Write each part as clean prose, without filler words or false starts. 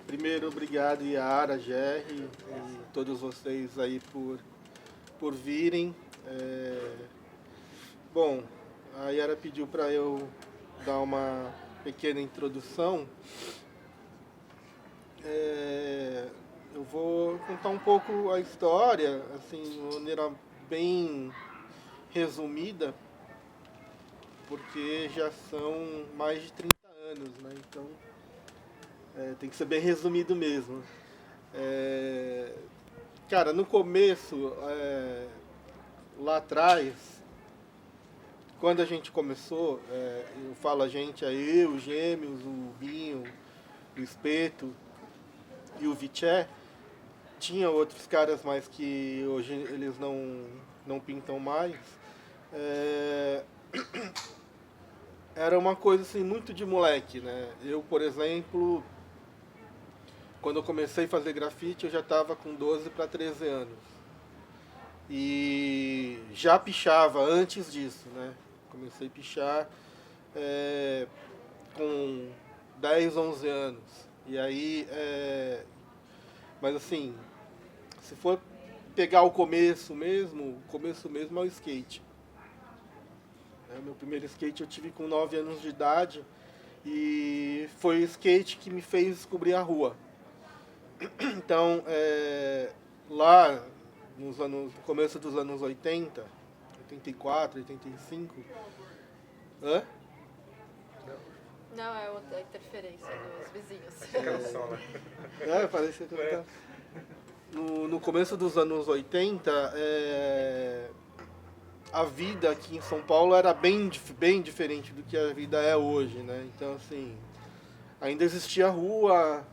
Primeiro, obrigado, Yara, Jerry e todos vocês aí por virem. Bom, a Yara pediu para eu dar uma pequena introdução. Eu vou contar um pouco a história, assim, de uma maneira bem resumida, porque já são mais de 30 anos, né? Então tem que ser bem resumido mesmo. Cara, no começo, lá atrás, quando a gente começou, eu falo a gente, eu, os Gêmeos, o Binho, o Espeto e o Viché, tinha outros caras, mas que hoje eles não pintam mais. É, Era uma coisa assim muito de moleque, né? Eu, por exemplo, quando eu comecei a fazer grafite, eu já estava com 12 para 13 anos. E já pichava antes disso, né? Comecei a pichar com 10, 11 anos. E aí, mas assim, se for pegar o começo mesmo é o skate. Meu primeiro skate eu tive com 9 anos de idade e foi o skate que me fez descobrir a rua. Então, lá no começo dos anos 80, 84, 85. Hã? Não, é a interferência dos vizinhos. Canção, né? Parece que eu tava... No começo dos anos 80, a vida aqui em São Paulo era bem diferente do que a vida é hoje, né? Então, assim, ainda existia rua,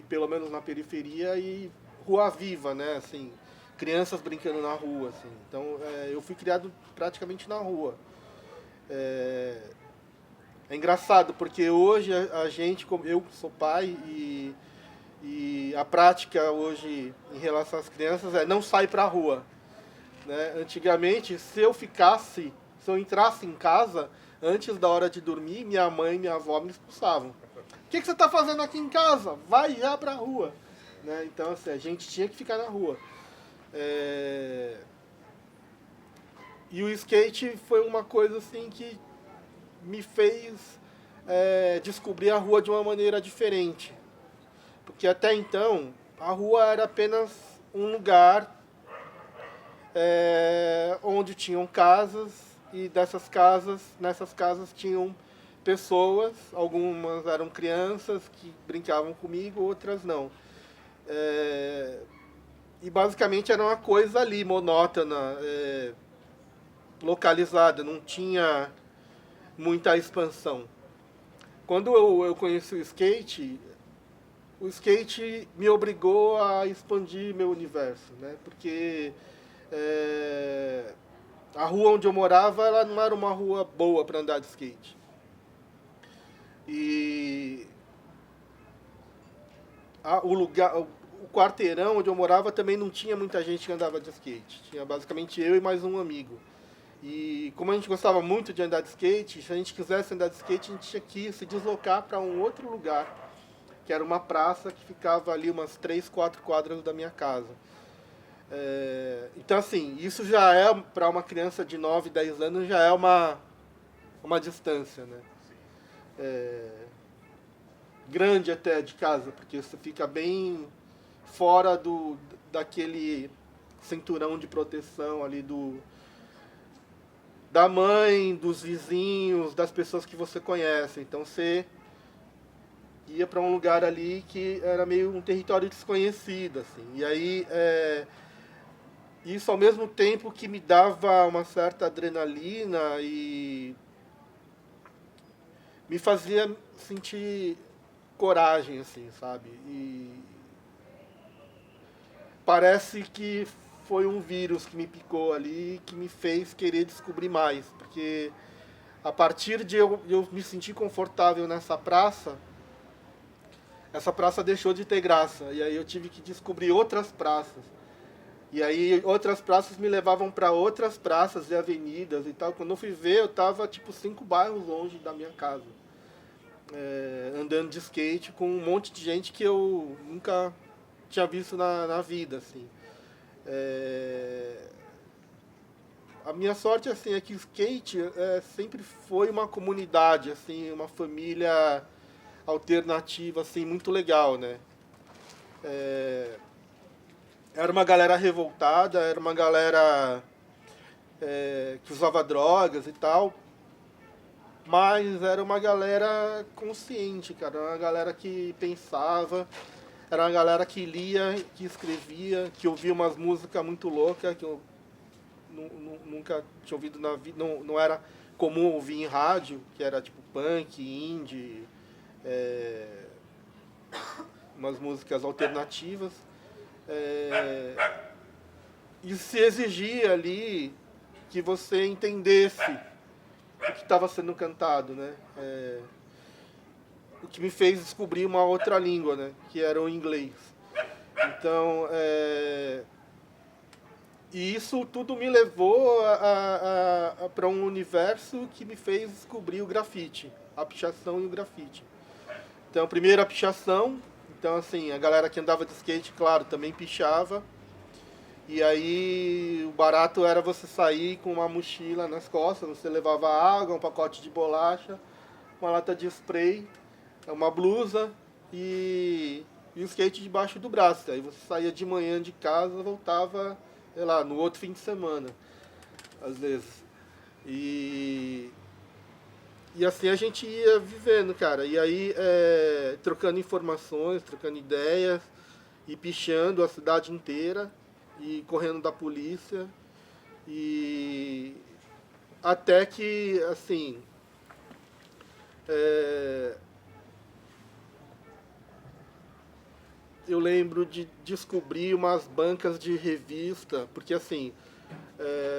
pelo menos na periferia, e rua viva, né? Assim, crianças brincando na rua, assim. Então, eu fui criado praticamente na rua. É engraçado, porque hoje a gente, eu sou pai, e a prática hoje em relação às crianças é não sair pra rua. Né? Antigamente, se eu entrasse em casa, antes da hora de dormir, minha mãe e minha avó me expulsavam. O que você está fazendo aqui em casa? Vai já pra rua. Né? Então, assim, a gente tinha que ficar na rua. E o skate foi uma coisa assim que me fez descobrir a rua de uma maneira diferente. Porque até então, a rua era apenas um lugar onde tinham casas, e nessas casas tinham pessoas, algumas eram crianças que brincavam comigo, outras não. E basicamente era uma coisa ali, monótona, localizada, não tinha muita expansão. Quando eu conheci o skate me obrigou a expandir meu universo, né? Porque a rua onde eu morava, ela não era uma rua boa para andar de skate. E o quarteirão onde eu morava também não tinha muita gente que andava de skate. Tinha basicamente eu e mais um amigo. E como a gente gostava muito de andar de skate, se a gente quisesse andar de skate, a gente tinha que se deslocar para um outro lugar, que era uma praça que ficava ali umas 3, 4 quadras da minha casa. Então, assim, isso já é, para uma criança de 9, 10 anos, já é uma distância, né? Grande até de casa, porque você fica bem fora daquele cinturão de proteção ali da mãe, dos vizinhos, das pessoas que você conhece. Então você ia para um lugar ali que era meio um território desconhecido, assim. E aí isso ao mesmo tempo que me dava uma certa adrenalina e me fazia sentir coragem, assim, sabe? E parece que foi um vírus que me picou ali, que me fez querer descobrir mais, porque a partir de eu me sentir confortável nessa praça, essa praça deixou de ter graça, e aí eu tive que descobrir outras praças. E aí outras praças me levavam para outras praças e avenidas e tal. Quando eu fui ver, eu tava tipo 5 bairros longe da minha casa. andando de skate com um monte de gente que eu nunca tinha visto na vida, assim. A minha sorte, assim, é que o skate sempre foi uma comunidade, assim, uma família alternativa, assim, muito legal, né? Era uma galera revoltada, era uma galera que usava drogas e tal, mas era uma galera consciente, cara, era uma galera que pensava, era uma galera que lia, que escrevia, que ouvia umas músicas muito loucas, que eu nunca tinha ouvido na vida, não era comum ouvir em rádio, que era tipo punk, indie, umas músicas alternativas. E se exigia ali que você entendesse o que estava sendo cantado, né? O que me fez descobrir uma outra língua, né? Que era o inglês. Então, e isso tudo me levou para um universo que me fez descobrir o grafite, a pichação e o grafite. Então, primeiro a pichação. Então, assim, a galera que andava de skate, claro, também pichava. E aí, o barato era você sair com uma mochila nas costas, você levava água, um pacote de bolacha, uma lata de spray, uma blusa e o skate debaixo do braço. Aí você saía de manhã de casa, voltava, sei lá, no outro fim de semana, às vezes. E assim a gente ia vivendo, cara. E aí, trocando informações, trocando ideias, e pichando a cidade inteira, e correndo da polícia. E até que, assim, eu lembro de descobrir umas bancas de revista, porque assim,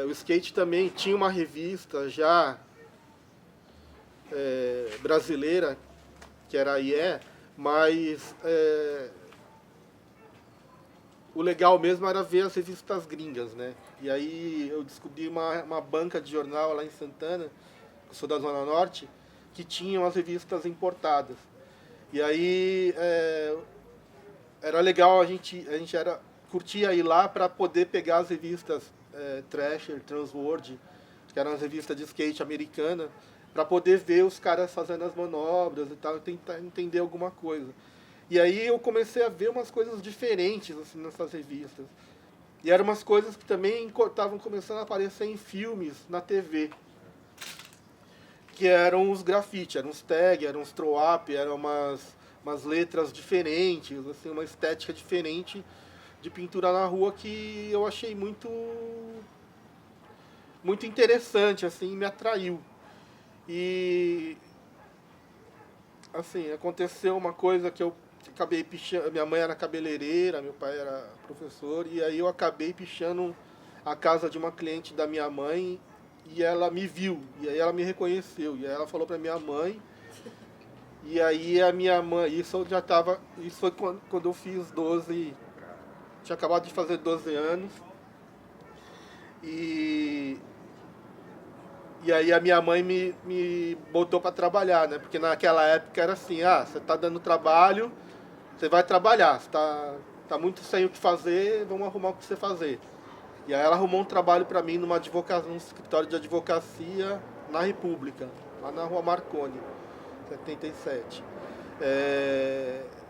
o skate também tinha uma revista já brasileira, que era a IE, mas o legal mesmo era ver as revistas gringas, né? E aí eu descobri uma banca de jornal lá em Santana, eu sou da Zona Norte, que tinha umas revistas importadas. E aí era legal, a gente curtia ir lá para poder pegar as revistas Thrasher, Transworld, que eram as revistas de skate americana, para poder ver os caras fazendo as manobras e tal, e tentar entender alguma coisa. E aí eu comecei a ver umas coisas diferentes assim, nessas revistas. E eram umas coisas que também estavam começando a aparecer em filmes, na TV. Que eram os grafites, eram os tags, eram os throw-up, eram umas letras diferentes, assim, uma estética diferente de pintura na rua que eu achei muito interessante, assim, me atraiu. E assim, aconteceu uma coisa que eu acabei pichando, minha mãe era cabeleireira, meu pai era professor, e aí eu acabei pichando a casa de uma cliente da minha mãe e ela me viu, e aí ela me reconheceu, e aí ela falou pra minha mãe, e aí a minha mãe, isso foi quando eu fiz 12, tinha acabado de fazer 12 anos, e aí a minha mãe me botou pra trabalhar, né, porque naquela época era assim, você tá dando trabalho, você vai trabalhar, você tá muito sem o que fazer, vamos arrumar o que você fazer. E aí ela arrumou um trabalho para mim num escritório de advocacia na República, lá na Rua Marconi, 77.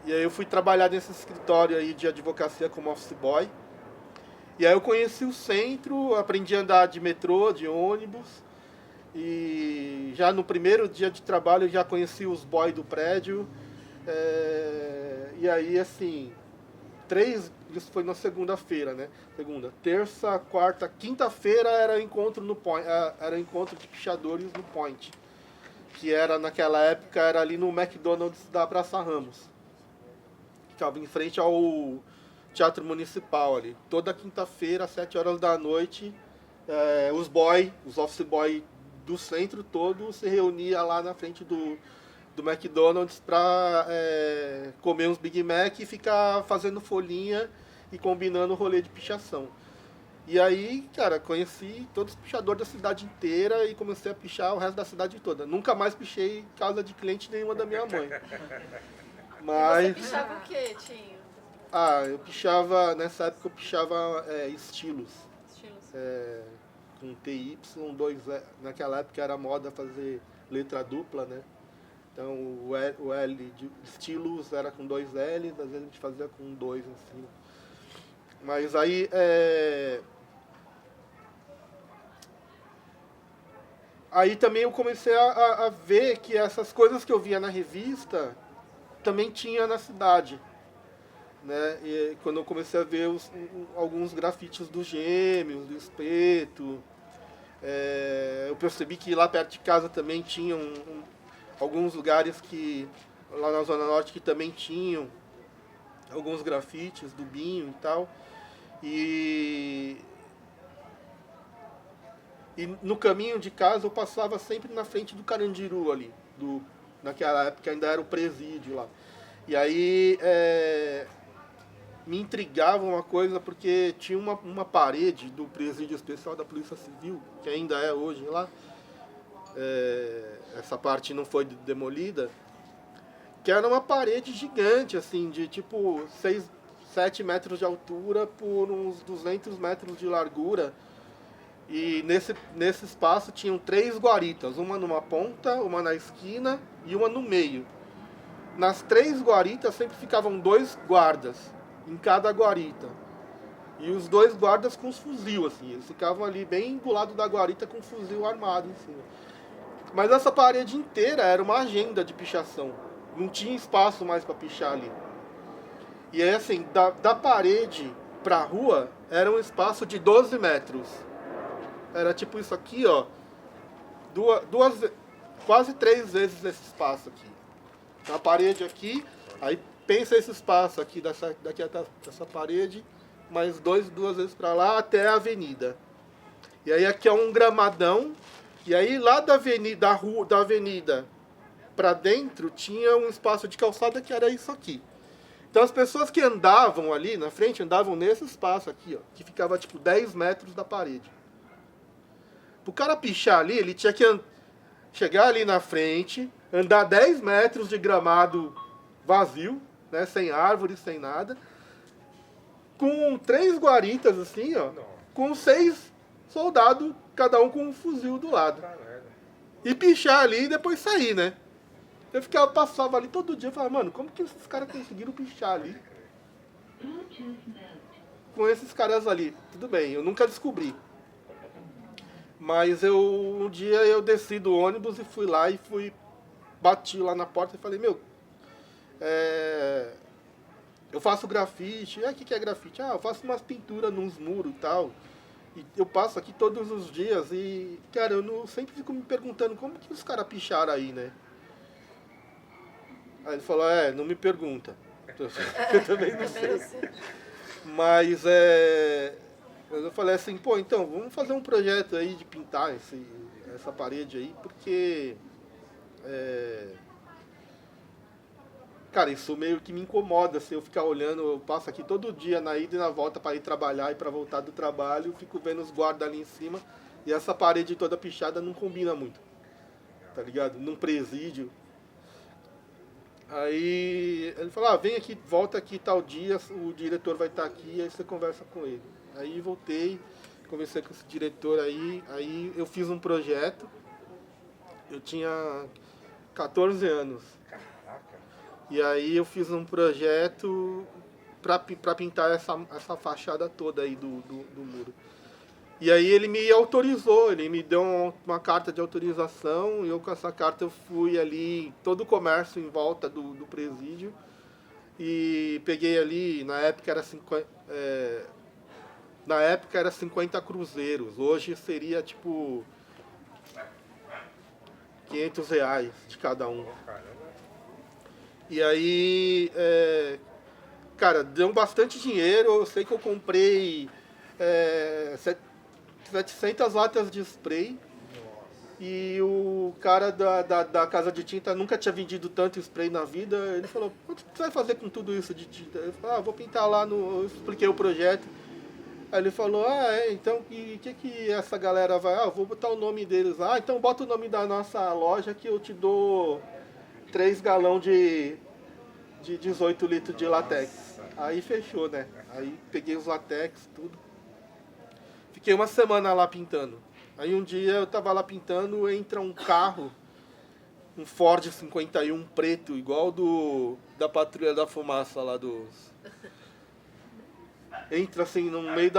E aí eu fui trabalhar nesse escritório aí de advocacia como office boy. E aí eu conheci o centro, aprendi a andar de metrô, de ônibus. E já no primeiro dia de trabalho eu já conheci os boys do prédio. E aí, assim, isso foi na segunda-feira, né? Segunda, terça, quarta, quinta-feira era encontro no Point, era encontro de pichadores no Point, que era naquela época era ali no McDonald's da Praça Ramos, que ficava em frente ao Teatro Municipal ali. Toda quinta-feira, às 7 horas da noite, os office boy do centro todo se reunia lá na frente do McDonald's para comer uns Big Mac e ficar fazendo folhinha e combinando o rolê de pichação. E aí, cara, conheci todos os pichadores da cidade inteira e comecei a pichar o resto da cidade toda. Nunca mais pichei casa de cliente nenhuma da minha mãe. E você Mas, pichava o quê, Tinho? eu pichava, nessa época eu pichava estilos. Estilos. Com TY, 2L. Naquela época era moda fazer letra dupla, né? Então o L de estilos era com 2Ls, às vezes a gente fazia com 2 em cima. Mas aí aí também eu comecei a ver que essas coisas que eu via na revista também tinha na cidade. Né? E quando eu comecei a ver alguns grafites dos Gêmeos, do Espeto, eu percebi que lá perto de casa também tinham alguns lugares que, lá na Zona Norte, que também tinham alguns grafites do Binho e tal. E no caminho de casa eu passava sempre na frente do Carandiru ali, naquela época ainda era o presídio lá. E aí me intrigava uma coisa, porque tinha uma parede do presídio especial da Polícia Civil, que ainda é hoje lá, essa parte não foi demolida, que era uma parede gigante, assim, de tipo 7 metros de altura por uns 200 metros de largura. E nesse espaço tinham 3 guaritas, uma numa ponta, uma na esquina e uma no meio. Nas 3 guaritas sempre ficavam 2 guardas em cada guarita. E os 2 guardas com os fuzil, assim. Eles ficavam ali bem do lado da guarita com o fuzil armado em cima. Mas essa parede inteira era uma agenda de pichação. Não tinha espaço mais para pichar ali. E aí, assim, da parede pra rua era um espaço de 12 metros. Era tipo isso aqui, ó. Quase 3 vezes esse espaço aqui. Uma parede aqui, aí pensa esse espaço aqui, daqui até essa parede, mais 2 vezes para lá até a avenida. E aí aqui é um gramadão, e aí lá da avenida para dentro tinha um espaço de calçada que era isso aqui. Então as pessoas que andavam ali na frente, andavam nesse espaço aqui, ó, que ficava tipo 10 metros da parede. Pro cara pichar ali, ele tinha que chegar ali na frente, andar 10 metros de gramado vazio, né, sem árvores, sem nada, com 3 guaritas assim, ó, com 6 soldados, cada um com um fuzil do lado. E pichar ali e depois sair, né? Eu passava ali todo dia e falava, mano, como que esses caras conseguiram pichar ali? Com esses caras ali. Tudo bem, eu nunca descobri. Mas um dia eu desci do ônibus e fui lá bati lá na porta e falei, meu, eu faço grafite. O que é grafite? Eu faço umas pinturas nos muros e tal. E eu passo aqui todos os dias e, cara, eu sempre fico me perguntando como que os caras picharam aí, né? Aí ele falou, não me pergunta. Eu também não sei. Mas eu falei assim, pô, então, vamos fazer um projeto aí de pintar essa parede aí, porque cara, isso meio que me incomoda, se eu ficar olhando, eu passo aqui todo dia na ida e na volta para ir trabalhar e para voltar do trabalho, fico vendo os guardas ali em cima, e essa parede toda pichada não combina muito, tá ligado? Num presídio. Aí ele falou, vem aqui, volta aqui tal dia, o diretor vai estar aqui, aí você conversa com ele. Aí voltei, conversei com esse diretor aí eu fiz um projeto, eu tinha 14 anos. E aí eu fiz um projeto para pintar essa fachada toda aí do muro. E aí ele me autorizou, ele me deu uma carta de autorização, e eu com essa carta eu fui ali, todo o comércio em volta do presídio, e peguei ali, na época era 50 cruzeiros, hoje seria tipo R$ 500 de cada um. E aí, cara, deu bastante dinheiro, eu sei que eu comprei 700 latas de spray. E o cara da casa de tinta nunca tinha vendido tanto spray na vida. Ele falou, o que você vai fazer com tudo isso de tinta? Eu falei, vou pintar lá eu expliquei o projeto. Aí ele falou, então, e o que essa galera vai... Ah, eu vou botar o nome deles lá. Ah, então bota o nome da nossa loja que eu te dou 3 galão de 18 litros de latex. Aí fechou, né? Aí peguei os latex, tudo. Fiquei uma semana lá pintando. Aí um dia eu tava lá pintando, entra um carro, um Ford 51 preto, igual da Patrulha da Fumaça lá dos... Entra assim no meio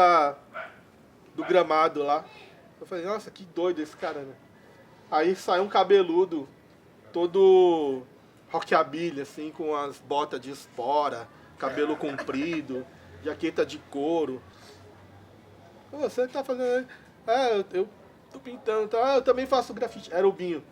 do gramado lá. Eu falei, nossa, que doido esse cara, né? Aí sai um cabeludo, todo rockabilly, assim, com as botas de espora, cabelo comprido, jaqueta de couro. Você tá fazendo... eu tô pintando, tá? Eu também faço grafite. Era o Binho.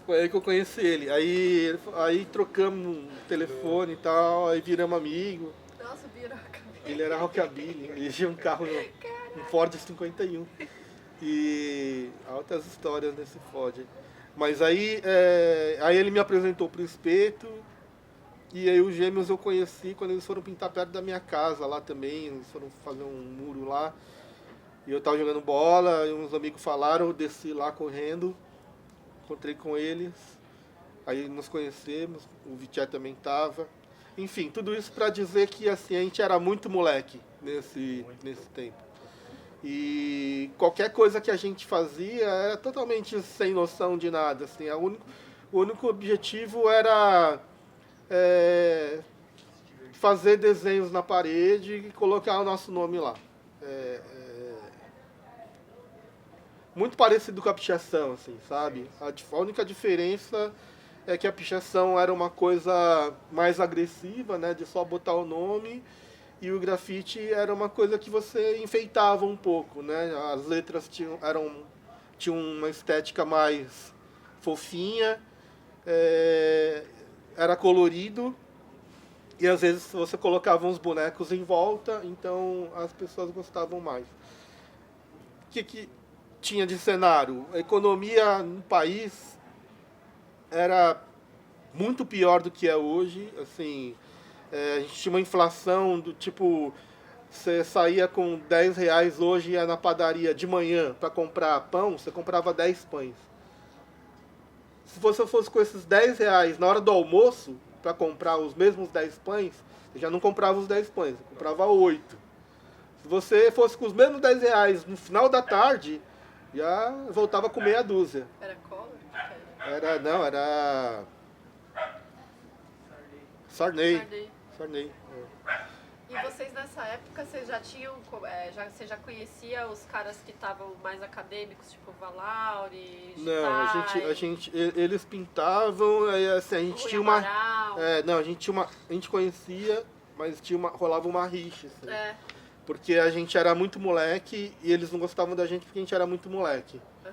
Foi aí que eu conheci ele. Aí trocamos um telefone e tal, aí viramos amigo. Nossa, virou a cabeça. Ele era rockabilly, ele tinha um carro, um Ford 51. E altas histórias nesse Ford. Mas aí ele me apresentou pro Espeto. E aí os Gêmeos eu conheci quando eles foram pintar perto da minha casa lá também. Eles foram fazer um muro lá. E eu tava jogando bola, e uns amigos falaram, eu desci lá correndo. Encontrei com eles. Aí nos conhecemos, o Viché também tava. Enfim, tudo isso pra dizer que assim, a gente era muito moleque nesse tempo. E qualquer coisa que a gente fazia era totalmente sem noção de nada. Assim, o único objetivo era fazer desenhos na parede e colocar o nosso nome lá. Muito parecido com a pichação, assim, sabe? A única diferença é que a pichação era uma coisa mais agressiva, né? De só botar o nome. E o grafite era uma coisa que você enfeitava um pouco, né? As letras tinham uma estética mais fofinha, era colorido, e às vezes você colocava uns bonecos em volta, então as pessoas gostavam mais. O que tinha de cenário? A economia no país era muito pior do que é hoje, assim... a gente tinha uma inflação do tipo, você saía com 10 reais hoje, ia na padaria de manhã para comprar pão, você comprava 10 pães. Se você fosse com esses 10 reais na hora do almoço, para comprar os mesmos 10 pães, você já não comprava os 10 pães, você comprava 8. Se você fosse com os mesmos 10 reais no final da tarde, já voltava com meia dúzia. Era cola? Era Sarney. E vocês nessa época, vocês já tinham, você já conhecia os caras que estavam mais acadêmicos, tipo Valauri, Não, eles pintavam, aí, assim, a gente tinha uma... não, a gente conhecia, mas rolava uma rixa, assim. Porque a gente era muito moleque e eles não gostavam da gente porque a gente era muito moleque. Uhum.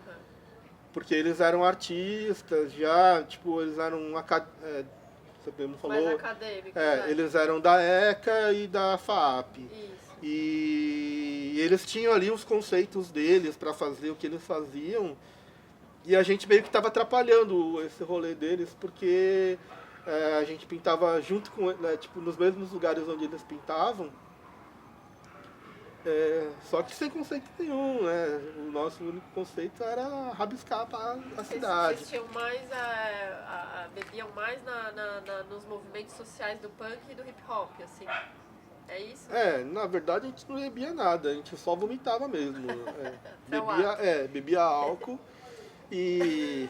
Porque eles eram artistas já, tipo, eles eram... você não falou, mais acadêmicos, eles eram da ECA e da FAAP. Isso. E eles tinham ali os conceitos deles para fazer o que eles faziam. E a gente meio que estava atrapalhando esse rolê deles, porque a gente pintava junto com eles, tipo, nos mesmos lugares onde eles pintavam. Só que sem conceito nenhum, né? O nosso único conceito era rabiscar para a cidade. Vocês tinham mais, bebiam mais nos movimentos sociais do punk e do hip hop, assim. É isso? Na verdade a gente não bebia nada, a gente só vomitava mesmo. Bebia álcool e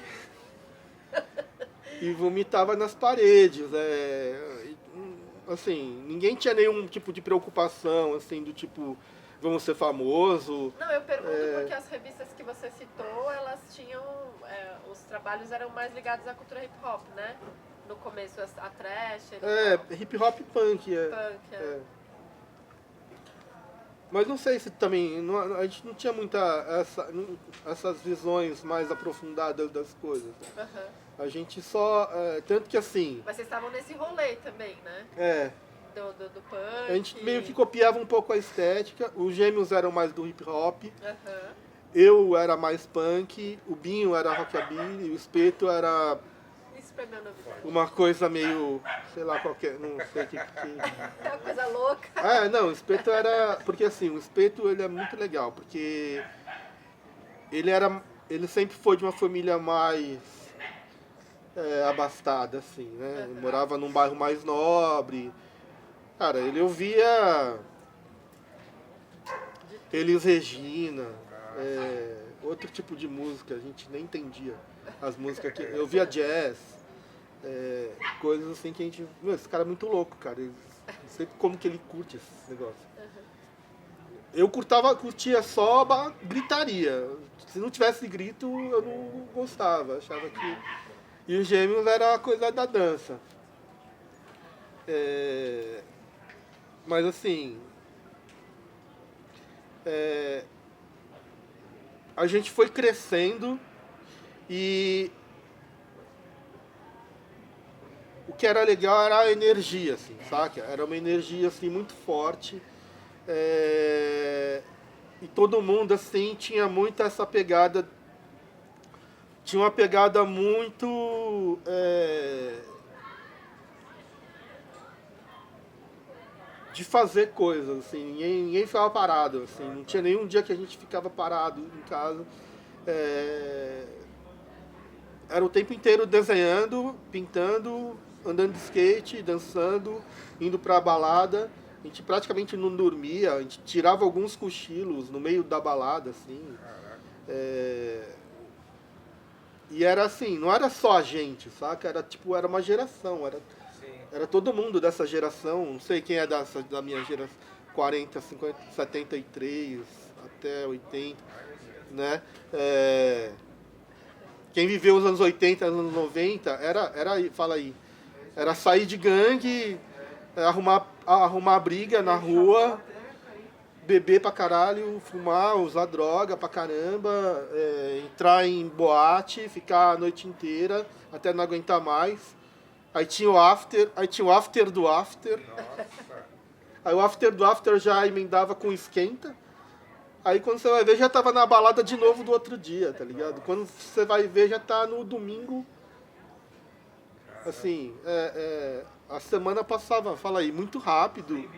vomitava nas paredes. Assim, ninguém tinha nenhum tipo de preocupação, assim, do tipo... vamos ser famoso. Não, eu pergunto porque as revistas que você citou, elas tinham... os trabalhos eram mais ligados à cultura hip hop, né? No começo, a trash... hip hop e punk, Mas não sei se também... a gente não tinha muita essas visões mais aprofundadas das coisas. Uhum. A gente só... tanto que assim... Mas vocês estavam nesse rolê também, né? Do punk. A gente meio que copiava um pouco a estética. Os Gêmeos eram mais do hip hop. Uhum. Eu era mais punk. O Binho era rockabilly. O Espeto era pra mim é novidade. Uma coisa meio, sei lá, qualquer, não sei o que. É uma coisa louca. Não, o espeto era, porque assim, o espeto ele é muito legal, porque ele sempre foi de uma família mais abastada, assim, né? Ele morava num bairro mais nobre. Cara, ele ouvia Elis Regina, outro tipo de música, a gente nem entendia as músicas que eu ouvia jazz, coisas assim que a gente. Meu, esse cara é muito louco, cara. Não sei como que ele curte esse negócio. Eu curtia só gritaria. Se não tivesse grito, eu não gostava. Achava que. E os Gêmeos era a coisa da dança. Mas assim. A gente foi crescendo e o que era legal era a energia, assim, saca? Era uma energia assim muito forte. E todo mundo assim tinha muito essa pegada. Tinha uma pegada muito de fazer coisas, assim, ninguém ficava parado, assim, não tinha nenhum dia que a gente ficava parado em casa. Era o tempo inteiro desenhando, pintando, andando de skate, dançando, indo pra balada. A gente praticamente não dormia, a gente tirava alguns cochilos no meio da balada, assim. E era assim, não era só a gente, saca? Era uma geração, era todo mundo dessa geração, não sei quem é da minha geração, 40, 50, 73 até 80, né? Quem viveu os anos 80, anos 90, fala aí, era sair de gangue, arrumar briga na rua, beber pra caralho, fumar, usar droga pra caramba, entrar em boate, ficar a noite inteira até não aguentar mais. Aí tinha o after do after. Aí o after do after já emendava com esquenta. Aí quando você vai ver, já tava na balada de novo do outro dia, tá ligado? Quando você vai ver, já tá no domingo. Assim, a semana passava, fala aí, muito rápido.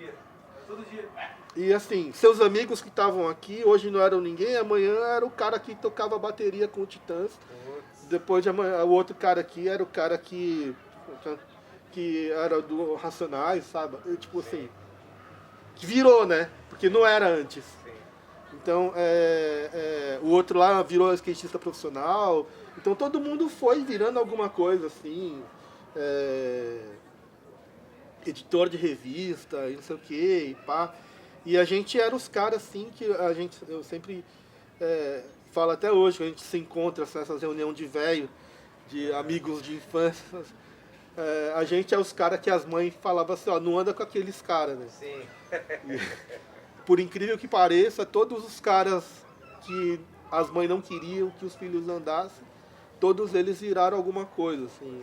E assim, seus amigos que estavam aqui, hoje não eram ninguém, amanhã era o cara que tocava bateria com o Titãs. Depois de amanhã, o outro cara aqui era o cara que era do Racionais, sabe? Tipo assim, que virou, né? Porque não era antes. Então, o outro lá virou skatista profissional. Então todo mundo foi virando alguma coisa, assim. Editor de revista, e não sei o que, e pá. E a gente era os caras, assim, que eu sempre falo até hoje, que a gente se encontra nessas reuniões de velho, de amigos de infância. A gente é os caras que as mães falavam assim, ó, não anda com aqueles caras, né? Sim. Por incrível que pareça, todos os caras que as mães não queriam que os filhos andassem, todos eles viraram alguma coisa, assim,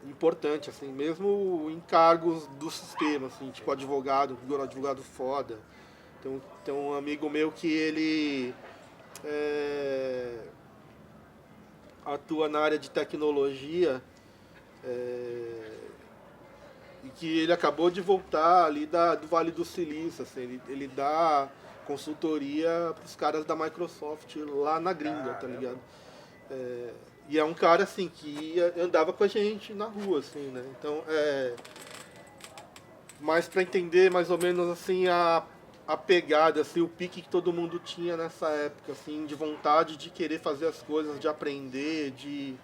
importante, assim, mesmo em cargos do sistema, assim, tipo advogado foda. Tem um amigo meu que ele atua na área de tecnologia, e que ele acabou de voltar ali do Vale do Silício, assim, ele dá consultoria para os caras da Microsoft lá na gringa, tá ligado? E é um cara assim que andava com a gente na rua, assim, né? Então, mas para entender mais ou menos assim a pegada, assim, o pique que todo mundo tinha nessa época, assim, de vontade de querer fazer as coisas, de aprender, de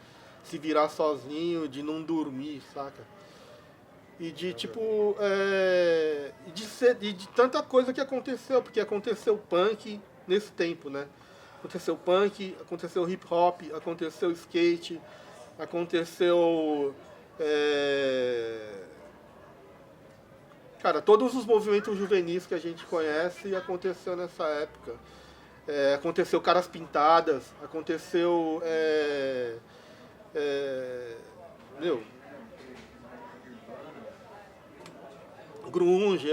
se virar sozinho, de não dormir, saca? E de tipo. De tanta coisa que aconteceu, porque aconteceu punk nesse tempo, né? Aconteceu punk, aconteceu hip hop, aconteceu skate, aconteceu. Cara, todos os movimentos juvenis que a gente conhece aconteceu nessa época. Aconteceu Caras Pintadas, aconteceu. Meu. Grunge,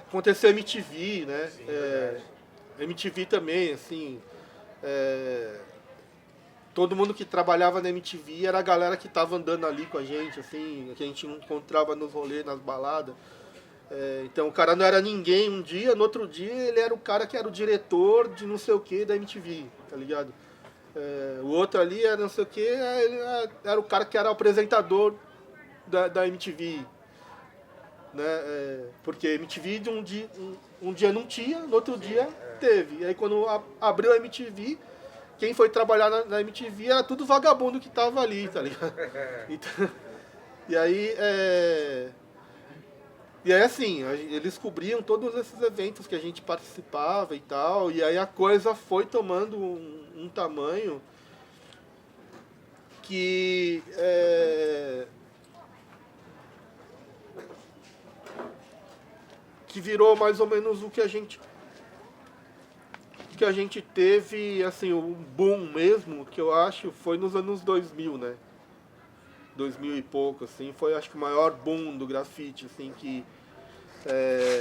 aconteceu MTV, né? MTV também, assim. todo mundo que trabalhava na MTV era a galera que tava andando ali com a gente, assim, que a gente encontrava nos rolês, nas baladas. Então o cara não era ninguém um dia, no outro dia ele era o cara que era o diretor de não sei o que da MTV, tá ligado? O outro ali era não sei o que, ele era o cara que era o apresentador da MTV. Né? Porque MTV de um dia não tinha, no outro dia teve. E aí quando abriu a MTV, quem foi trabalhar na MTV era tudo vagabundo que tava ali, tá ligado? Então, e aí, assim, eles cobriam todos esses eventos que a gente participava e tal, e aí a coisa foi tomando um tamanho que virou mais ou menos o que a gente teve, assim, o boom mesmo, que eu acho, foi nos anos 2000, né? 2000 e pouco, assim, foi acho que o maior boom do grafite, assim, que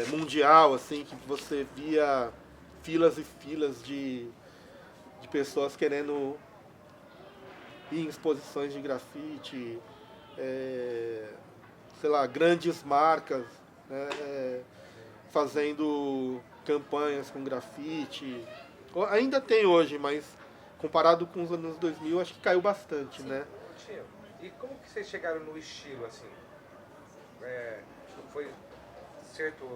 mundial, assim, que você via filas e filas de pessoas querendo ir em exposições de grafite, sei lá, grandes marcas, né, fazendo campanhas com grafite. Ainda tem hoje, mas comparado com os anos 2000, acho que caiu bastante, né? E como que vocês chegaram no estilo, assim? Foi certo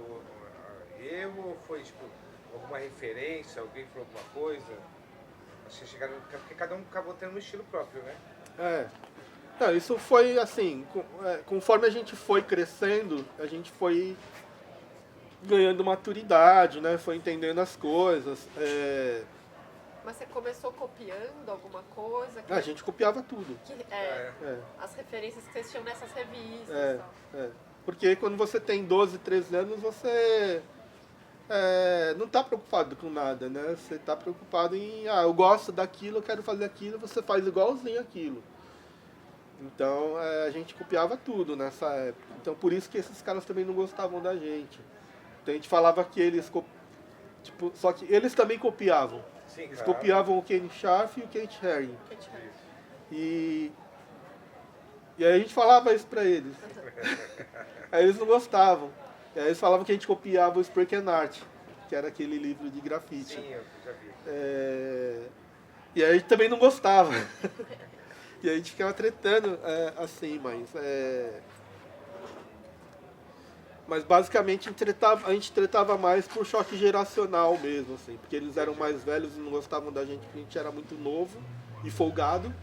erro ou foi, tipo, alguma referência, alguém falou alguma coisa? Vocês chegaram, porque cada um acabou tendo um estilo próprio, né? Não, isso foi assim, conforme a gente foi crescendo, a gente foi ganhando maturidade, né? Foi entendendo as coisas. Mas você começou copiando alguma coisa? A gente copiava tudo. As referências que vocês tinham nessas revistas e tal. Porque quando você tem 12, 13 anos, você não está preocupado com nada, né? Você está preocupado em, eu gosto daquilo, eu quero fazer aquilo, você faz igualzinho aquilo. Então, a gente copiava tudo nessa época. Então, por isso que esses caras também não gostavam da gente. Então, a gente falava que eles... Tipo, só que eles também copiavam. Sim, eles claro. copiavam o Kenny Scharf e o Kate Haring. E aí a gente falava isso pra eles. Aí eles não gostavam. E aí eles falavam que a gente copiava o Spraken Art, que era aquele livro de grafite. Sim, eu já vi. E aí a gente também não gostava. E aí a gente ficava tretando assim, mas basicamente a gente tretava mais por choque geracional mesmo, assim, porque eles eram mais velhos e não gostavam da gente porque a gente era muito novo e folgado.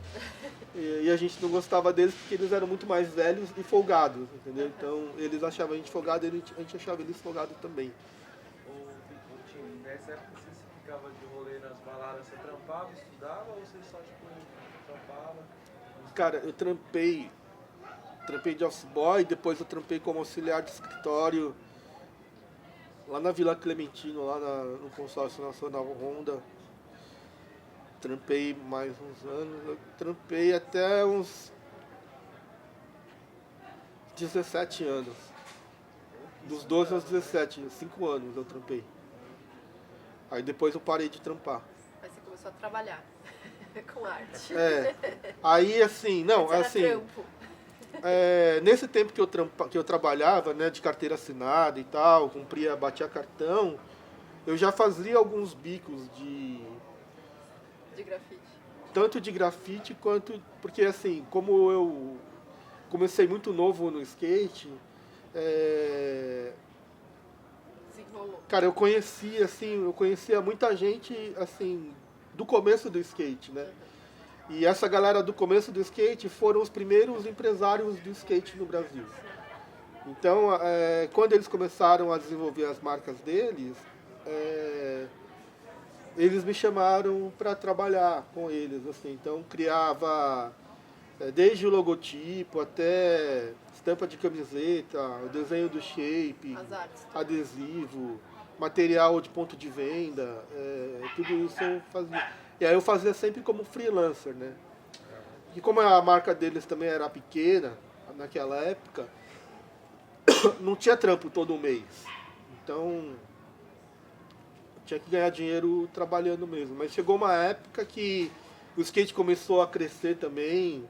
E a gente não gostava deles porque eles eram muito mais velhos e folgados, entendeu? Então eles achavam a gente folgado e a gente achava eles folgados também. Tim, nessa época você ficava de rolê nas baladas, você trampava, estudava ou você só tipo trampava? Cara, eu trampei de office boy, depois eu trampei como auxiliar de escritório lá na Vila Clementino, lá no Consórcio Nacional Honda. Trampei mais uns anos, eu trampei até uns 17 anos. Dos 12 aos 17, 5 anos eu trampei. Aí depois eu parei de trampar. Aí você começou a trabalhar com arte. Aí assim, não, Era assim... trampo. Nesse tempo que eu trabalhava, né, de carteira assinada e tal, batia cartão, eu já fazia alguns bicos de grafite. Tanto de grafite quanto... Porque assim, como eu comecei muito novo no skate, Desenrolou. cara, eu conhecia muita gente, assim, do começo do skate, né? E essa galera do começo do skate foram os primeiros empresários do skate no Brasil. Então, quando eles começaram a desenvolver as marcas deles, eles me chamaram para trabalhar com eles, assim. Então, criava desde o logotipo até estampa de camiseta, o desenho do shape, As artes. adesivo, material de ponto de venda, tudo isso eu fazia. E aí eu fazia sempre como freelancer, né? E como a marca deles também era pequena, naquela época, não tinha trampo todo mês. Então, tinha que ganhar dinheiro trabalhando mesmo. Mas chegou uma época que o skate começou a crescer também,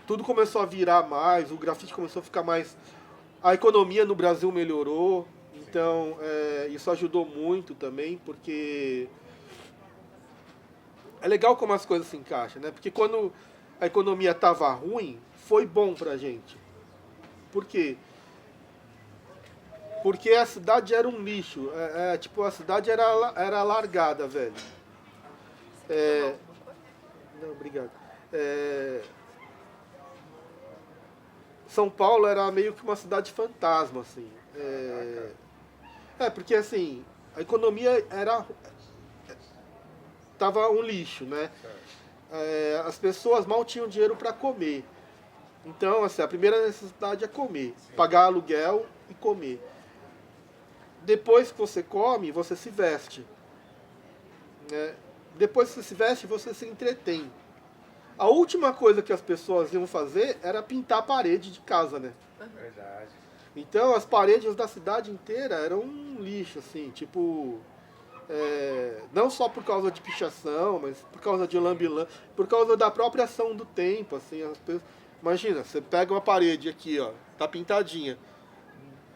tudo começou a virar mais, o grafite começou a ficar mais... A economia no Brasil melhorou, então isso ajudou muito também, porque é legal como as coisas se encaixam, né? Porque quando a economia estava ruim, foi bom pra gente. Por quê? Porque a cidade era um lixo. Tipo, a cidade era largada, velho. Não, obrigado. São Paulo era meio que uma cidade fantasma, assim. Porque assim, a economia tava um lixo, né? As pessoas mal tinham dinheiro para comer. Então, assim, a primeira necessidade é comer. Pagar aluguel e comer. Depois que você come, você se veste. Né? Depois que você se veste, você se entretém. A última coisa que as pessoas iam fazer era pintar a parede de casa, né? Verdade. Então, as paredes da cidade inteira eram um lixo, assim, tipo... não só por causa de pichação, mas por causa de lambilã, por causa da própria ação do tempo, assim, as pessoas... Imagina, você pega uma parede aqui, ó, tá pintadinha.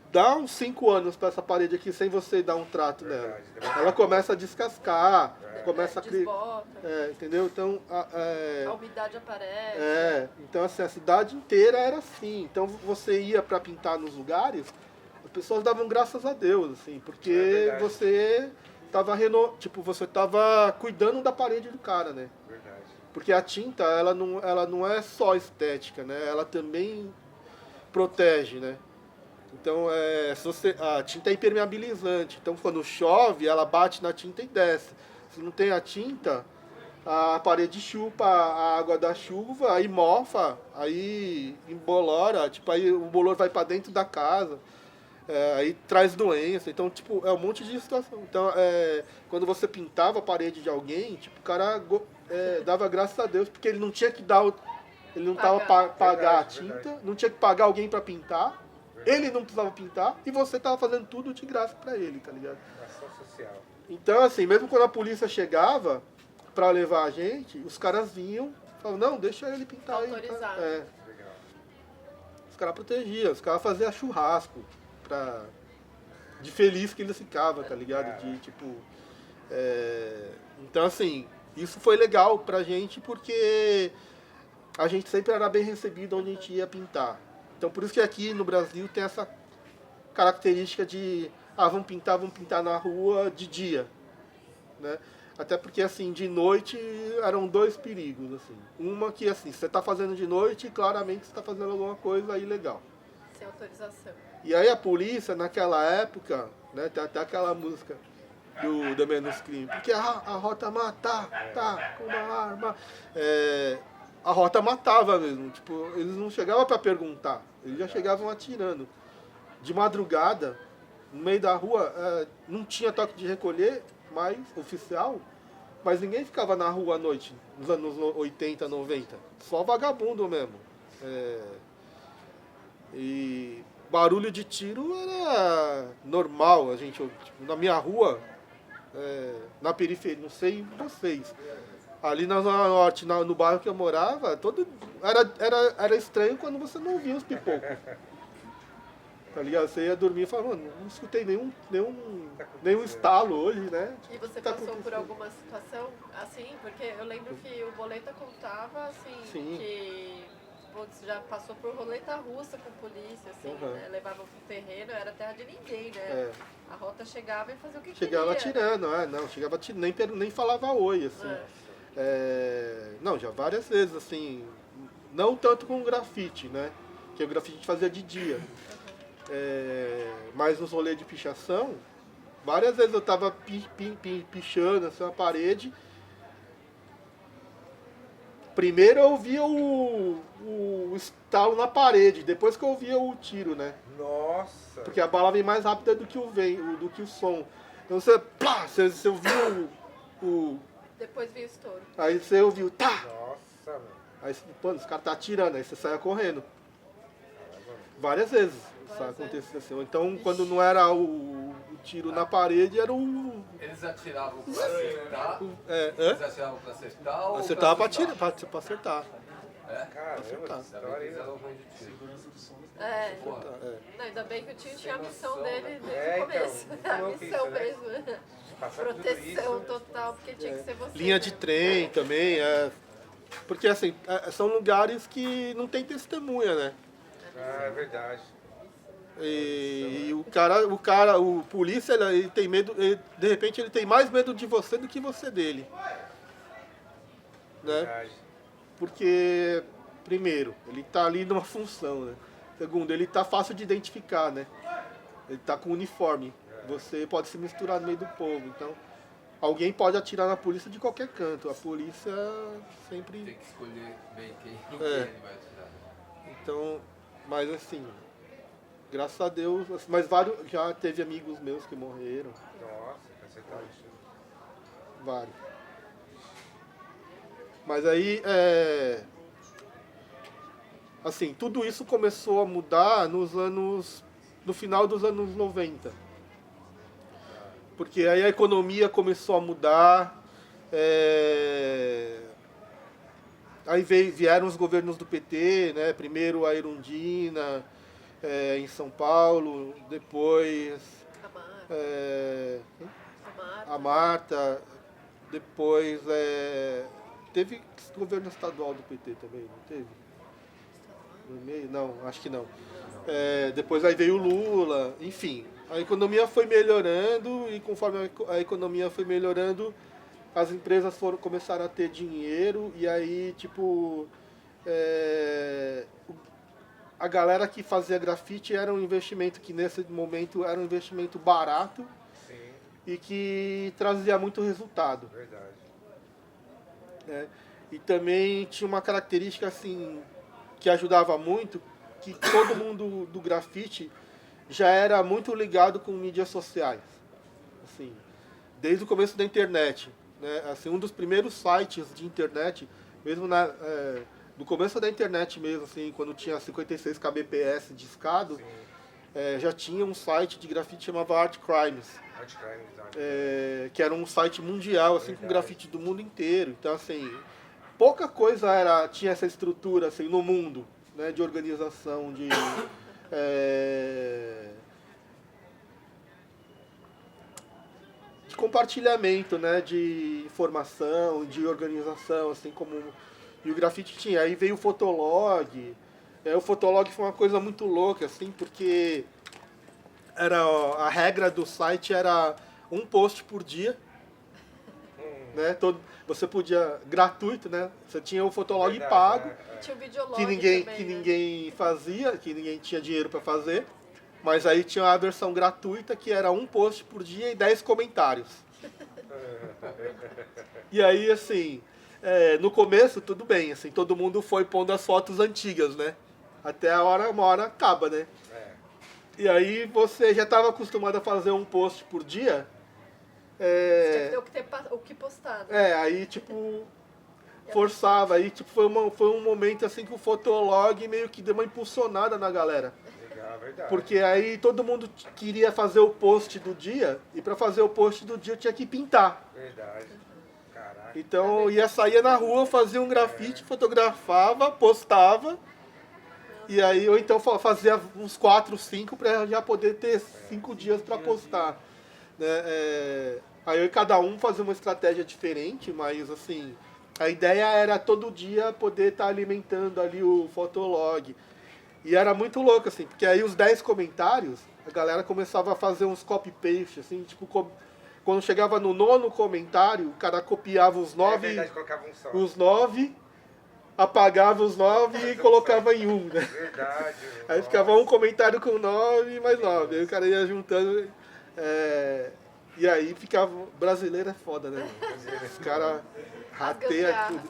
Dá uns 5 anos pra essa parede aqui sem você dar um trato nela. Ela começa a descascar, começa a criar... Desbota, entendeu? Então, a umidade aparece. então assim, a cidade inteira era assim. Então você ia pra pintar nos lugares, as pessoas davam graças a Deus, assim, porque você tava você tava cuidando da parede do cara, né? Verdade. Porque a tinta, ela não é só estética, né? Ela também protege, né? Então, a tinta é impermeabilizante. Então, quando chove, ela bate na tinta e desce. Se não tem a tinta, a parede chupa a água da chuva, aí mofa, aí embolora, tipo, aí o bolor vai para dentro da casa, aí traz doença. Então, tipo, é um monte de situação. Então, quando você pintava a parede de alguém, tipo, o cara dava graças a Deus, porque ele não tinha que ele não tava pagar a tinta, não tinha que pagar alguém para pintar. Ele não precisava pintar e você tava fazendo tudo de graça pra ele, tá ligado? Ação social. Então, assim, mesmo quando a polícia chegava pra levar a gente, os caras vinham e falavam, não, deixa ele pintar aí. Autorizado. Legal. Os caras protegiam, os caras faziam churrasco de feliz que eles ficavam, tá ligado? De, tipo... Então, assim, isso foi legal pra gente porque a gente sempre era bem recebido onde a gente ia pintar. Então, por isso que aqui no Brasil tem essa característica de vamos pintar na rua de dia, né? Até porque, assim, de noite eram 2 perigos, assim. Uma que, assim, você está fazendo de noite, claramente você está fazendo alguma coisa ilegal. Sem autorização. E aí a polícia, naquela época, né, tem até aquela música do Menos Crime, porque a rota mata, tá, com uma arma... A rota matava mesmo, tipo, eles não chegavam para perguntar, eles já chegavam atirando. De madrugada, no meio da rua, não tinha toque de recolher, mais oficial, mas ninguém ficava na rua à noite, nos anos 80, 90. Só vagabundo mesmo. E barulho de tiro era normal, tipo, na minha rua, na periferia, não sei vocês. Ali na Zona Norte, no bairro que eu morava, era estranho quando você não ouvia os pipocos. Tá ligado? Você ia dormir e falava, mano, não escutei nenhum estalo hoje, né? E você passou por alguma situação assim? Porque eu lembro que o Boleta contava, assim, Sim. que já passou por roleta russa com polícia, assim, né? Levavam pro terreno, era terra de ninguém, né? A rota chegava e fazia o que chegava queria. Chegava atirando, não, chegava atirando, nem falava oi, assim. Não, já várias vezes, assim, não tanto com o grafite, né? Porque o grafite a gente fazia de dia. Mas nos rolês de pichação, várias vezes eu tava pichando assim, uma parede. Primeiro eu ouvia o estalo na parede, depois que eu ouvia o tiro, né? Nossa! Porque a bala vem mais rápida do que o som. Então você ouviu o... Depois veio o estouro. Aí você ouviu, tá! Nossa, mano. Aí os caras tá atirando, aí você saia correndo. Várias vezes isso aconteceu assim. Então, quando não era o tiro na parede era o... Eles atiravam pra acertar? Hã? Eles atiravam pra acertar ou Acertava pra assustar? pra acertar. Caramba, Acertar. essa Ainda bem história que aí. eles eram ruins de tiro. Segurança do som. É. Porra, Não, ainda bem que o tio tinha a missão noção, dele né? desde É, o então, começo. muito A louco missão isso, né? mesmo. Passar por tudo Proteção isso. total, porque tinha que ser você. Linha né? de trem também, porque assim, são lugares que não tem testemunha, né? Ah, é verdade. E o polícia, ele tem medo, de repente ele tem mais medo de você do que você dele. Né? Verdade. Porque, primeiro, ele tá ali numa função, né? Segundo, ele tá fácil de identificar, né? Ele tá com uniforme. Você pode se misturar no meio do povo, então... Alguém pode atirar na polícia de qualquer canto. A polícia tem sempre... que escolher bem quem ele vai atirar. Então, mas assim... Graças a Deus... Mas já teve amigos meus que morreram. Nossa, acertaram isso. Vários. Mas aí, assim, tudo isso começou a mudar no final dos anos 90. Porque aí a economia começou a mudar, aí vieram os governos do PT, né? Primeiro a Erundina, em São Paulo, depois A Marta. a Marta, depois teve governo estadual do PT também, não teve? No meio? Não, acho que não. Depois aí veio o Lula, enfim. A economia foi melhorando e conforme a economia foi melhorando, as empresas começaram a ter dinheiro e aí, tipo, a galera que fazia grafite era um investimento que nesse momento era um investimento barato Sim, e que trazia muito resultado. verdade. Né? E também tinha uma característica assim que ajudava muito, que todo mundo do grafite já era muito ligado com mídias sociais, assim, desde o começo da internet, né? Assim, um dos primeiros sites de internet, mesmo no começo da internet mesmo, assim, quando tinha 56 kbps discado, já tinha um site de grafite que chamava Art Crimes. Art Crime, exato. Que era um site mundial, assim, com Verdade. grafite do mundo inteiro. Então, assim, pouca coisa tinha essa estrutura, assim, no mundo, né, de organização, de compartilhamento, né, de informação, de organização, assim como e o grafite tinha. Aí veio o Fotolog. O Fotolog foi uma coisa muito louca, assim, porque a regra do site era um post por dia, né? Você podia gratuito, né? Você tinha o Fotolog Verdade, pago, E tinha o videolog que também, ninguém fazia, que ninguém tinha dinheiro para fazer. Mas aí tinha a versão gratuita, que era um post por dia e 10 comentários. E aí, assim, no começo, tudo bem, assim, todo mundo foi pondo as fotos antigas, né? Até uma hora acaba, né? E aí você já estava acostumado a fazer um post por dia. Tinha que ter o que postar, né? Aí, tipo, forçava. Aí, tipo, foi um momento, assim, que o Fotolog meio que deu uma impulsionada na galera. Legal, verdade. Porque aí todo mundo queria fazer o post do dia, e para fazer o post do dia tinha que pintar. Verdade. Caraca. Então saía na rua, fazia um grafite, fotografava, postava, e aí, ou então fazia uns 4, 5 para já poder ter 5 dias para postar. Né? Aí cada um fazia uma estratégia diferente, mas assim, a ideia era todo dia poder estar alimentando ali o Fotolog. E era muito louco, assim, porque aí os 10 comentários, a galera começava a fazer uns copy-paste, assim, tipo, quando chegava no 9º comentário, o cara copiava os 9, verdade, colocava um só. os 9, apagava os 9 e colocava em um, né? Verdade. Aí ficava um comentário com 9 e mais 9, aí o cara ia juntando, e aí ficava, brasileiro é foda, né? Os caras rateiam tudo.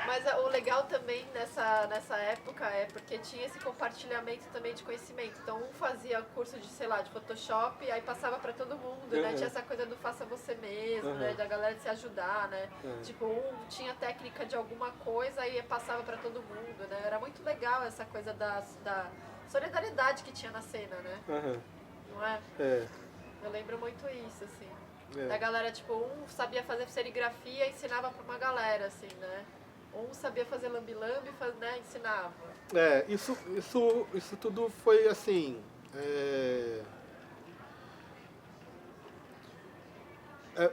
Mas o legal também nessa época é porque tinha esse compartilhamento também de conhecimento. Então um fazia curso de, sei lá, de Photoshop e aí passava pra todo mundo, né? Tinha essa coisa do faça você mesmo, né? Da galera de se ajudar, né? Tipo, um tinha técnica de alguma coisa e passava pra todo mundo, né? Era muito legal essa coisa da solidariedade que tinha na cena, né? Não é? Eu lembro muito isso, assim. É. A galera, tipo, um sabia fazer serigrafia e ensinava pra uma galera, assim, né? Um sabia fazer lambi-lambi, né? Ensinava. Isso tudo foi assim.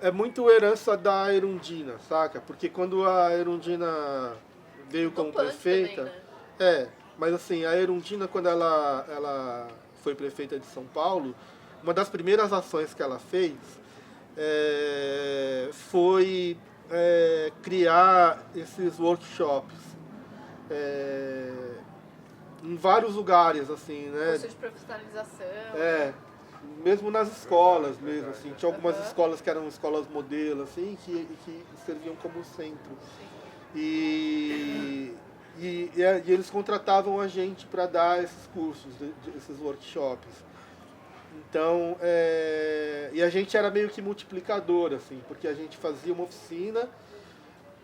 É muito herança da Erundina, saca? Porque quando a Erundina veio como Punk prefeita. também, né? Mas assim, a Erundina, quando ela foi prefeita de São Paulo, uma das primeiras ações que ela fez foi criar esses workshops em vários lugares, assim, né? Curso de profissionalização. Mesmo nas escolas mesmo, assim. Tinha algumas escolas que eram escolas modelo, assim, que serviam como centro. E eles contratavam a gente para dar esses cursos, esses workshops. Então, e a gente era meio que multiplicador, assim, porque a gente fazia uma oficina,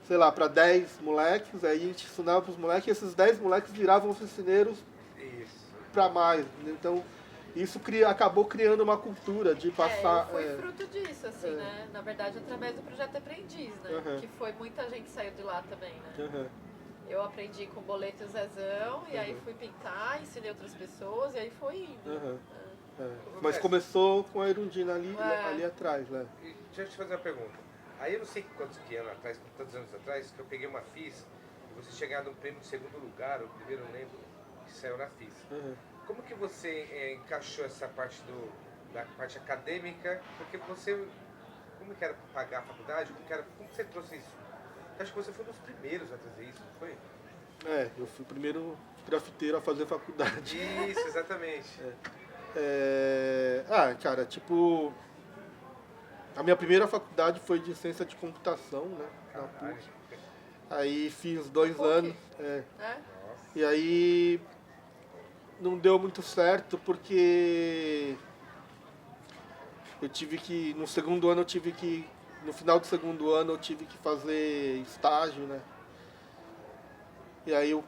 sei lá, para 10 moleques, aí a gente ensinava para os moleques, e esses 10 moleques viravam oficineiros para mais. Então, isso acabou criando uma cultura de passar... eu fui fruto disso, assim, né? Na verdade, através do Projeto Aprendiz, né? Que foi muita gente que saiu de lá também, né? Eu aprendi com Boleto e Zezão, e aí fui pintar, ensinei outras pessoas, e aí foi indo. Mas começou com a Erundina ali atrás, né? E deixa eu te fazer uma pergunta. Aí eu não sei quantos anos atrás, que eu peguei uma FIS, e você tinha ganhado um prêmio de segundo lugar, o primeiro não lembro, que saiu na FIS. Como que você encaixou essa parte da parte acadêmica? Porque você, como que era pagar a faculdade? Como você trouxe isso? Eu acho que você foi um dos primeiros a trazer isso, não foi? Eu fui o primeiro grafiteiro a fazer faculdade. Isso, exatamente. Cara, tipo... A minha primeira faculdade foi de ciência de computação, né? Na PUC. Aí fiz 2 anos. E aí não deu muito certo porque eu tive que... No segundo ano eu tive que... No final do segundo ano eu tive que fazer estágio, né? E aí eu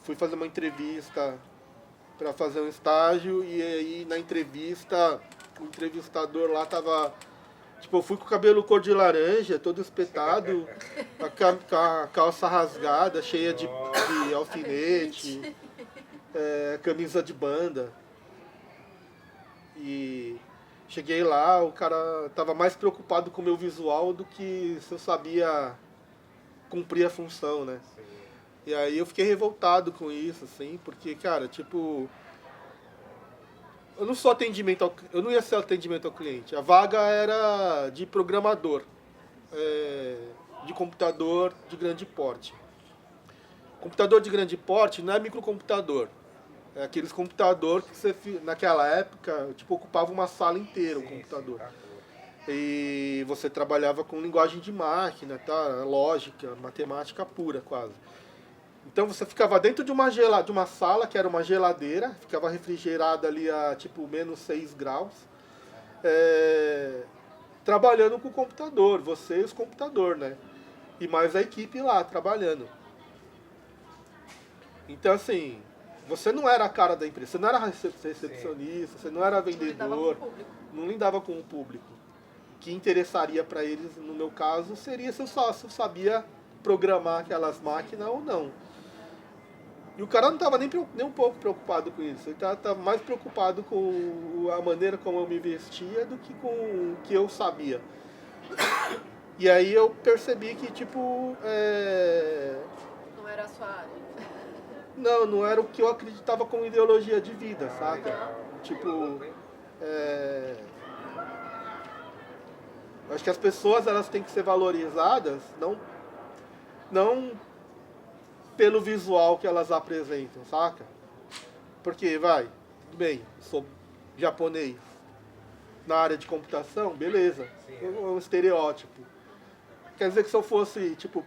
fui fazer uma entrevista para fazer um estágio e aí na entrevista o entrevistador lá tava... Tipo, eu fui com o cabelo cor de laranja, todo espetado, com a calça rasgada, cheia de alfinete, camisa de banda. E cheguei lá, o cara tava mais preocupado com o meu visual do que se eu sabia cumprir a função, né? E aí eu fiquei revoltado com isso, assim, porque, cara, tipo... Eu não ia ser atendimento ao cliente. A vaga era de programador, de computador de grande porte. Computador de grande porte não é microcomputador. É aqueles computador que você, naquela época, tipo, ocupava uma sala inteira, o computador. E você trabalhava com linguagem de máquina, tá? Lógica, matemática pura, quase. Então você ficava dentro de uma sala, que era uma geladeira, ficava refrigerada ali a tipo menos 6 graus, trabalhando com o computador, você e os computadores, né? E mais a equipe lá trabalhando. Então assim, você não era a cara da empresa, você não era recepcionista, você não era vendedor, não lidava com o público. O que interessaria para eles, no meu caso, seria se eu sabia programar aquelas máquinas ou não. E o cara não estava nem um pouco preocupado com isso. Ele estava mais preocupado com a maneira como eu me vestia do que com o que eu sabia. E aí eu percebi que, tipo... Não era a sua área. Não era o que eu acreditava como ideologia de vida, saca? Tipo... Acho que as pessoas, elas têm que ser valorizadas, não pelo visual que elas apresentam, saca? Porque, tudo bem, sou japonês. Na área de computação, beleza. É um estereótipo. Quer dizer que se eu fosse, tipo,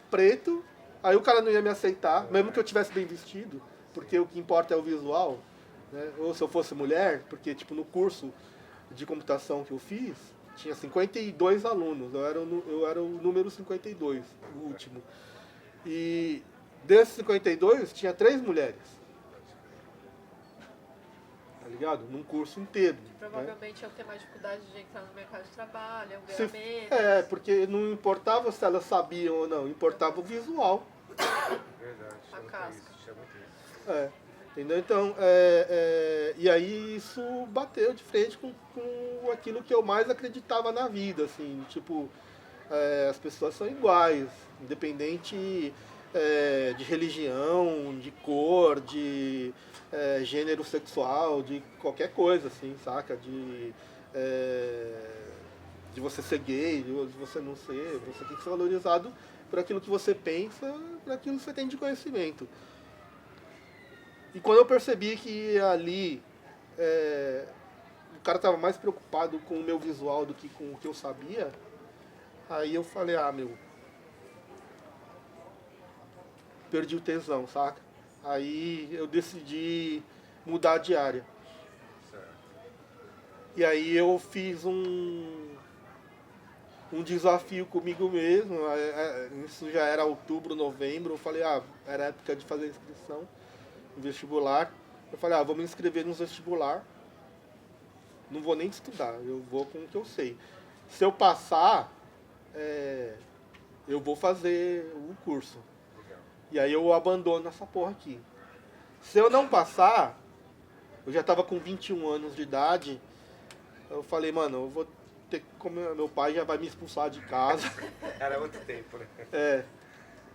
preto, aí o cara não ia me aceitar, mesmo que eu tivesse bem vestido, porque o que importa é o visual, né? Ou se eu fosse mulher, porque, tipo, no curso de computação que eu fiz, tinha 52 alunos, eu era o número 52, o último. E desses 52, tinha 3 mulheres. ligado? Num curso inteiro. Né? Provavelmente iam ter mais dificuldade de entrar no mercado de trabalho, iam Se- ganhar menos. porque não importava se elas sabiam ou não, importava o visual. Verdade. A Tinha muito casca. isso, tinha muito isso. Entendeu? Então, e aí isso bateu de frente com aquilo que eu mais acreditava na vida, assim, tipo, as pessoas são iguais, independente de religião, de cor, de gênero sexual, de qualquer coisa, assim, saca? De você ser gay, de você não ser, você tem que ser valorizado por aquilo que você pensa, por aquilo que você tem de conhecimento. E quando eu percebi que ali o cara estava mais preocupado com o meu visual do que com o que eu sabia, aí eu falei, perdi o tesão, saca? Aí eu decidi mudar de área. Certo. E aí eu fiz um desafio comigo mesmo, isso já era outubro, novembro, eu falei, era época de fazer inscrição no vestibular. Eu falei, vou me inscrever no vestibular, não vou nem estudar, eu vou com o que eu sei. Se eu passar, eu vou fazer o curso. Legal. E aí eu abandono essa porra aqui. Se eu não passar, eu já tava com 21 anos de idade, eu falei, mano, eu vou ter que comer, meu pai já vai me expulsar de casa. Era outro tempo, né?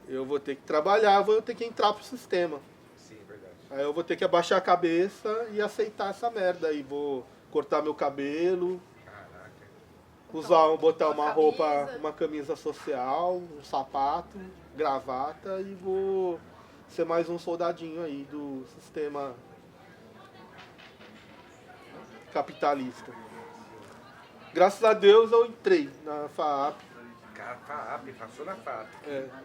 Eu vou ter que trabalhar, vou ter que entrar pro sistema. Sim, verdade. Aí eu vou ter que abaixar a cabeça e aceitar essa merda. Aí vou cortar meu cabelo, Caraca. botar Uma uma roupa, camisa. uma camisa social, um sapato, gravata e vou ser mais um soldadinho aí do sistema capitalista. Graças a Deus eu entrei na FAAP. Cara, FAAP, passou na FAAP.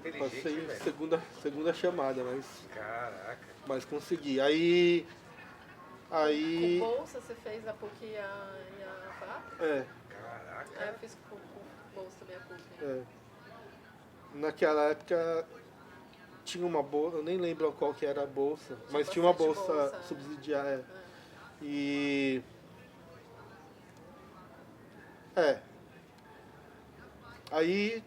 Inteligente, Passei velho. segunda chamada, Caraca. mas consegui. Aí Com bolsa você fez a PUC e a FAP? Caraca. Eu fiz com bolsa também a PUC. Naquela época tinha uma bolsa, eu nem lembro qual que era a bolsa, mas tinha uma bastante bolsa bolsa. subsidiária. É. E aí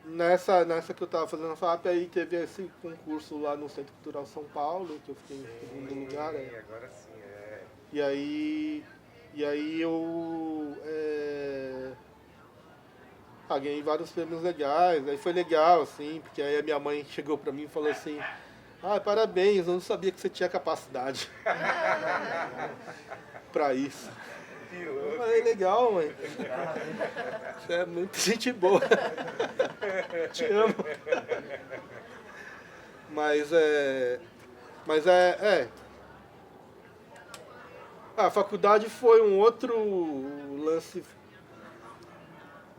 nessa que eu tava fazendo a FAP, aí teve esse concurso lá no Centro Cultural São Paulo, que eu fiquei em segundo lugar. Agora sim, E aí eu ganhei vários prêmios legais, aí foi legal, assim, porque aí a minha mãe chegou pra mim e falou assim, parabéns, eu não sabia que você tinha capacidade pra isso. Que Eu louco. falei, legal, mãe. Você é muito gente boa. Te amo. Mas a faculdade foi um outro lance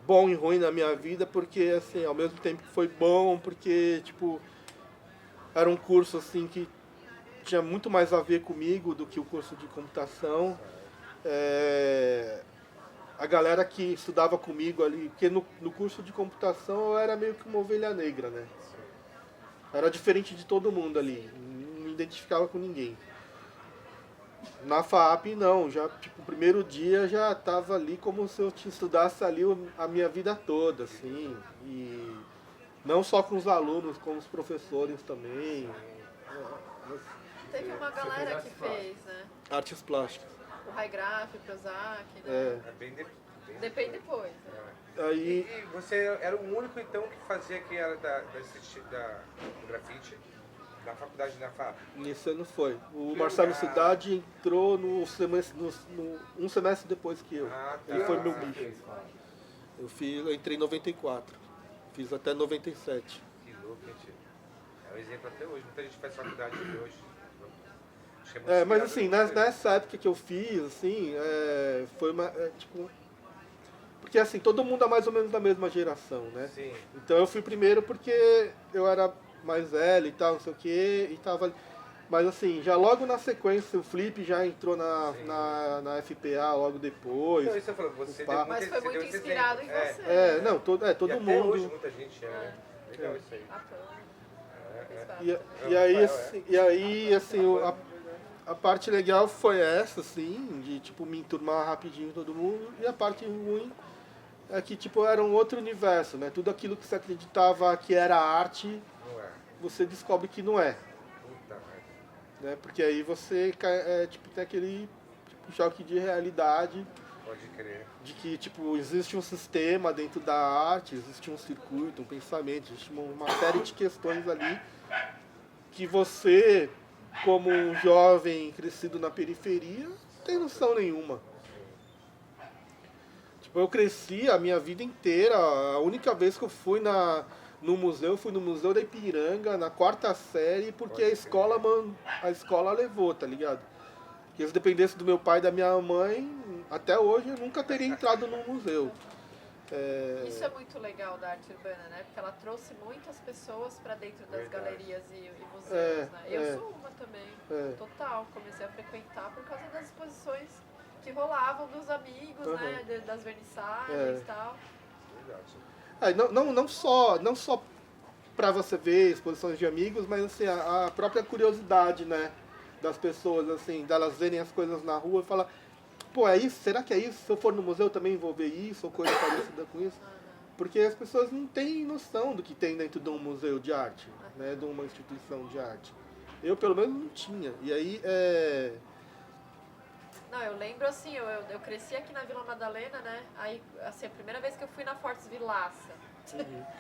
bom e ruim na minha vida, porque assim, ao mesmo tempo que foi bom, porque tipo, era um curso assim que tinha muito mais a ver comigo do que o curso de computação. A galera que estudava comigo ali, porque no curso de computação eu era meio que uma ovelha negra, né? Era diferente de todo mundo ali, não me identificava com ninguém. Na FAAP não, já tipo, o primeiro dia já estava ali como se eu estudasse ali a minha vida toda, assim. E não só com os alunos, com os professores também. Teve uma galera que fez, né? Artes plásticas. O High Graph, Prozac, né? É bem Depois depois. Né? Aí, E você era o único, então, que fazia que era do grafite na faculdade da FAP? nisso não foi. O Que Marcelo lugar. Cidade entrou um semestre depois que eu. Ah, tá. Ele foi meu bicho. Eu entrei em 94. Fiz até 97. Que louco, gente. É um exemplo até hoje. Muita gente faz faculdade de hoje. Acho que muito Mas inspirador assim, pra você. nessa época que eu fiz, assim, foi uma. Tipo. Porque assim, todo mundo é mais ou menos da mesma geração, né? Sim. Então eu fui primeiro porque eu era mais velho e tal, não sei o quê, e tava. Mas assim, já logo na sequência, o Flip já entrou na FPA logo depois. Então, isso eu falo, você Pá. deu Mas foi você muito deu esse inspirado em exemplo. você. Não, todo E até mundo. hoje muita gente né? Legal isso aí. A Pan, fez E, vários também. e aí, assim, a parte legal foi essa, assim, de, tipo, me enturmar rapidinho todo mundo. E a parte ruim é que, tipo, era um outro universo, né? Tudo aquilo que você acreditava que era arte, Não é. você descobre que não é. Puta merda. Né? Porque aí você tipo, tem aquele tipo, choque de realidade Pode crer. de que tipo, existe um sistema dentro da arte, existe um circuito, um pensamento, existe uma série de questões ali que você, como um jovem crescido na periferia, não tem noção nenhuma. Tipo, eu cresci a minha vida inteira, a única vez que eu fui no museu, eu fui no Museu da Ipiranga, na 4ª série, porque a escola levou, tá ligado? Porque se dependesse do meu pai e da minha mãe, até hoje eu nunca teria entrado no museu. Isso é muito legal da arte urbana, né? Porque ela trouxe muitas pessoas para dentro das Verdade. galerias e museus, né? Eu é. sou uma também, É. total. Comecei a frequentar por causa das exposições que rolavam dos amigos, né? Das vernissagens e tal. Verdade. Não só pra você ver exposições de amigos, mas assim, a própria curiosidade, né, das pessoas, assim, delas verem as coisas na rua e falar, pô, é isso? Será que é isso? Se eu for no museu também vou ver isso, ou coisa parecida com isso? Porque as pessoas não têm noção do que tem dentro de um museu de arte, né, de uma instituição de arte. Eu, pelo menos, não tinha. E aí, Não, eu lembro assim, eu cresci aqui na Vila Madalena, né? Aí, assim, a primeira vez que eu fui na Fortes Vilaça.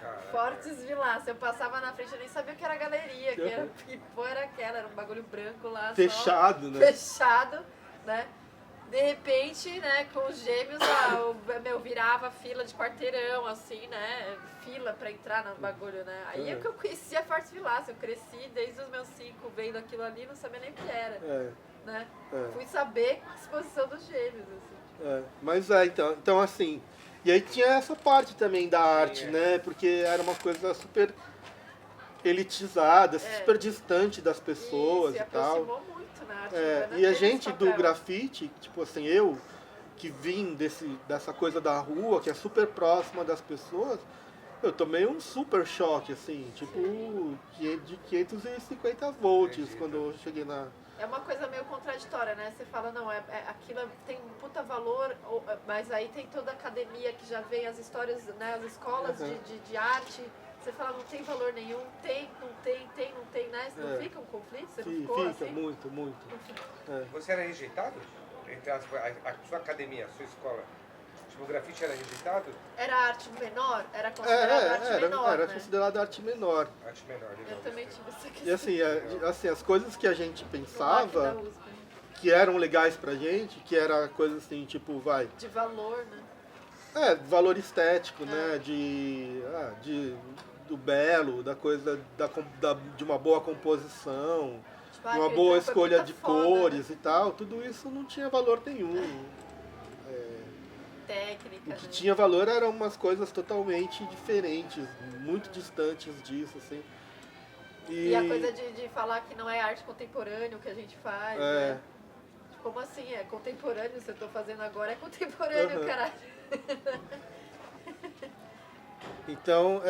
Caraca. Fortes Vilaça, eu passava na frente, eu nem sabia o que era galeria, que porra era aquela, era um bagulho branco lá. fechado, só, né? Fechado, né? De repente, né, com os gêmeos, eu virava fila de quarteirão, assim, né? Fila pra entrar no bagulho, né? Aí é que eu conhecia Fortes Vilaça, eu cresci desde os meus 5 vendo aquilo ali, não sabia nem o que era, né? Fui saber com a exposição dos gêmeos, assim. Mas então assim, e aí tinha essa parte também da arte, né? Porque era uma coisa super elitizada, super distante das pessoas Isso, e tal. aproximou muito na arte urbana, E a teve gente esse do papel. grafite, tipo assim, eu que vim dessa coisa da rua, que é super próxima das pessoas, eu tomei um super choque, assim, tipo, de 550 volts quando eu cheguei na... É uma coisa meio contraditória, né? Você fala, não, aquilo tem um puta valor, mas aí tem toda a academia que já vem as histórias, né? As escolas de arte. Você fala, não tem valor nenhum, tem, não tem, né? Não fica um conflito? Você não ficou Fica, assim? muito. Você era rejeitado? Entre a sua academia, a sua escola? Tipo, o grafite era rejeitado? Era arte menor? Era considerado arte menor, era né? considerado arte menor. Arte menor, legal. Eu também tive essa questão. E assim, as coisas que a gente No LAC pensava da USP. que eram legais pra gente, que era coisa assim, tipo, De valor, né? valor estético, né? Do belo, da coisa de uma boa composição, Tipo, de uma aquele boa trampo é escolha puta de foda, cores e tal, tudo isso não tinha valor nenhum. técnica, O que né? tinha valor eram umas coisas totalmente diferentes, muito distantes disso, assim. E a coisa de falar que não é arte contemporânea o que a gente faz, né? Como assim? É contemporâneo? Se eu tô fazendo agora é contemporâneo, caralho. Então,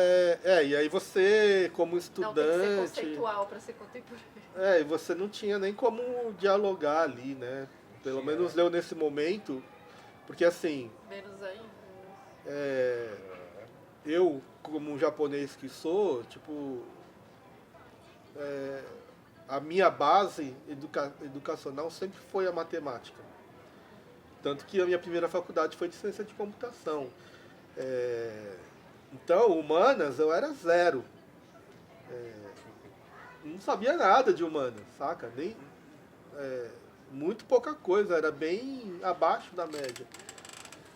e aí você, como Não, tem que ser estudante, conceitual pra ser contemporâneo. e você não tinha nem como dialogar ali, né? Pelo menos eu nesse momento, porque assim, Menos ainda. eu, como um japonês que sou, tipo, a minha base educacional sempre foi a matemática. Tanto que a minha primeira faculdade foi de ciência de computação. Então, humanas, eu era zero. Não sabia nada de humanas, saca? Nem, muito pouca coisa, era bem abaixo da média.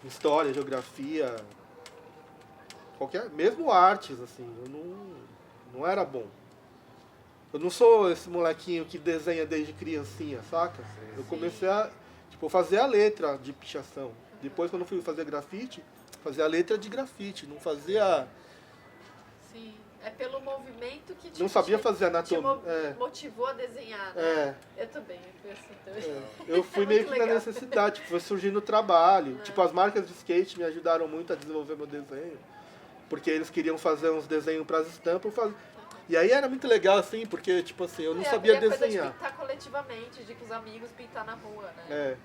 História, geografia, mesmo artes, assim, eu não era bom. Eu não sou esse molequinho que desenha desde criancinha, saca? Eu comecei a fazer a letra de pichação. Depois, quando eu fui fazer grafite, fazia a letra de grafite, não fazia... Sim, é pelo movimento que Não sabia fazer anatomia. motivou a desenhar, né? Eu também, eu fui assim também. Eu fui meio que na necessidade, foi surgindo o trabalho. As marcas de skate me ajudaram muito a desenvolver meu desenho. Porque eles queriam fazer uns desenhos para as estampas. E aí era muito legal, assim, porque, tipo assim, eu não sabia E a coisa desenhar. de pintar coletivamente, de com os amigos pintar na rua, né? É.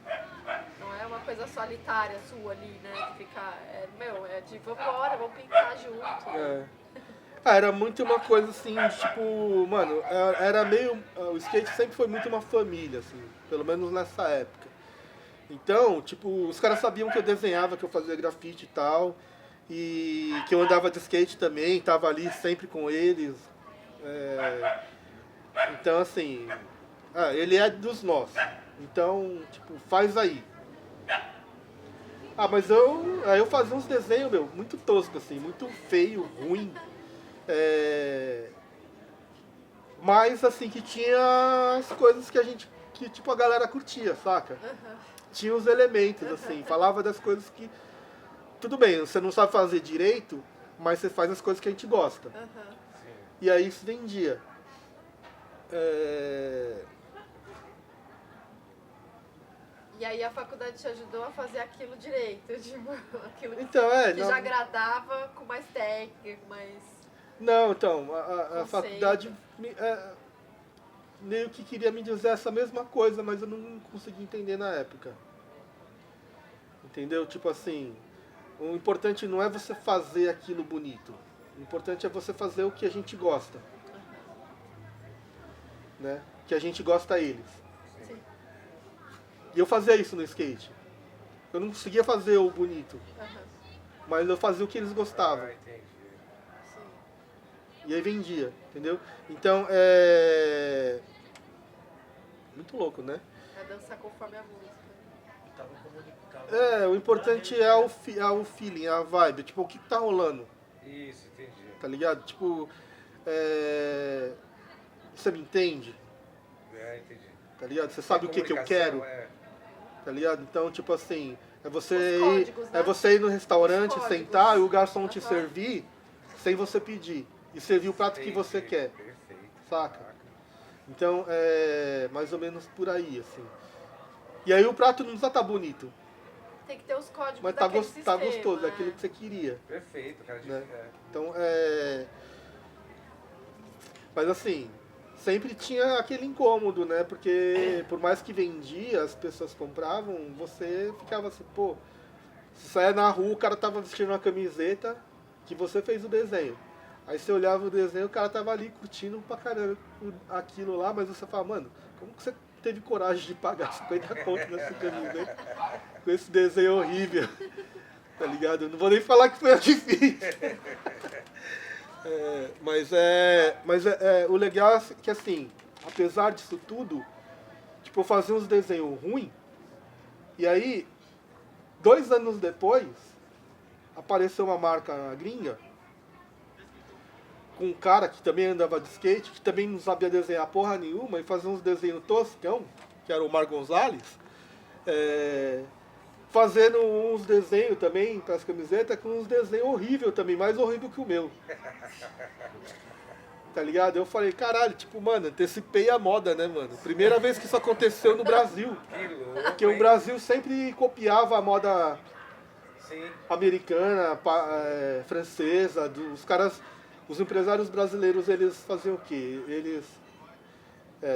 Não é uma coisa solitária sua ali, né? De ficar, é de vambora, vamos pintar junto. É. Ah, era muito uma coisa assim, tipo, mano, era meio. O skate sempre foi muito uma família, assim, pelo menos nessa época. Então, tipo, os caras sabiam que eu desenhava, que eu fazia grafite e tal, e que eu andava de skate também, tava ali sempre com eles. Então, assim, ele é dos nossos. Então, tipo, faz aí. Ah, mas aí eu fazia uns desenhos, meu, muito tosco, assim, muito feio, ruim. Mas, assim, que tinha as coisas que, tipo, a galera curtia, saca? Tinha os elementos, assim, falava das coisas que... Tudo bem, você não sabe fazer direito, mas você faz as coisas que a gente gosta. E aí isso vendia. E aí a faculdade te ajudou a fazer aquilo direito, tipo, aquilo Então, que já agradava, com mais técnica, mais... Não, então, a conceito. faculdade meio que queria me dizer essa mesma coisa, mas eu não consegui entender na época. Entendeu? Tipo assim, o importante não é você fazer aquilo bonito. O importante é você fazer o que a gente gosta. Né? Que a gente gosta eles. Sim. E eu fazia isso no skate. Eu não conseguia fazer o bonito, mas eu fazia o que eles gostavam. Entendi. Sim. E aí vendia, entendeu? Então, muito louco, né? Vai dançar conforme a música. Tava comunicado. O importante é o feeling, a vibe. Tipo, o que tá rolando, Isso, entendi. tá ligado? Tipo, você me entende? Entendi. Tá ligado? Você sabe o que eu quero? Tá ligado? Então, tipo assim, Os códigos, né? é você ir no restaurante, Os códigos. sentar e o garçom te servir sem você pedir. E servir o prato que você quer. Perfeito. Saca? Então, é mais ou menos por aí, assim. E aí o prato não precisa estar bonito, Tem que ter os códigos mas daquele tá sistema, gostoso, é né? aquilo que você queria. Perfeito, cara. Né? Então, mas assim, sempre tinha aquele incômodo, né? Porque por mais que vendia, as pessoas compravam, você ficava assim, pô, você saia na rua, o cara tava vestindo uma camiseta que você fez o desenho. Aí você olhava o desenho, o cara tava ali curtindo pra caramba aquilo lá, mas você fala, mano, como que você teve coragem de pagar 50 conto nessa camiseta com esse desenho horrível? Tá ligado? Eu não vou nem falar que foi difícil. Mas o legal é que, assim, apesar disso tudo, tipo, eu fazia uns desenhos ruins, e aí, 2 anos depois, apareceu uma marca gringa, com um cara que também andava de skate, que também não sabia desenhar porra nenhuma, e fazia uns desenhos toscão, que era o Mar Gonzalez, fazendo uns desenhos também para as camisetas, com uns desenhos horríveis também, mais horrível que o meu. Tá ligado? Eu falei, caralho, tipo, mano, antecipei a moda, né, mano? Primeira vez que isso aconteceu no Brasil. Que louco, Porque o Brasil sempre copiava a moda Sim. americana, francesa, os caras, os empresários brasileiros, eles faziam o quê? Eles,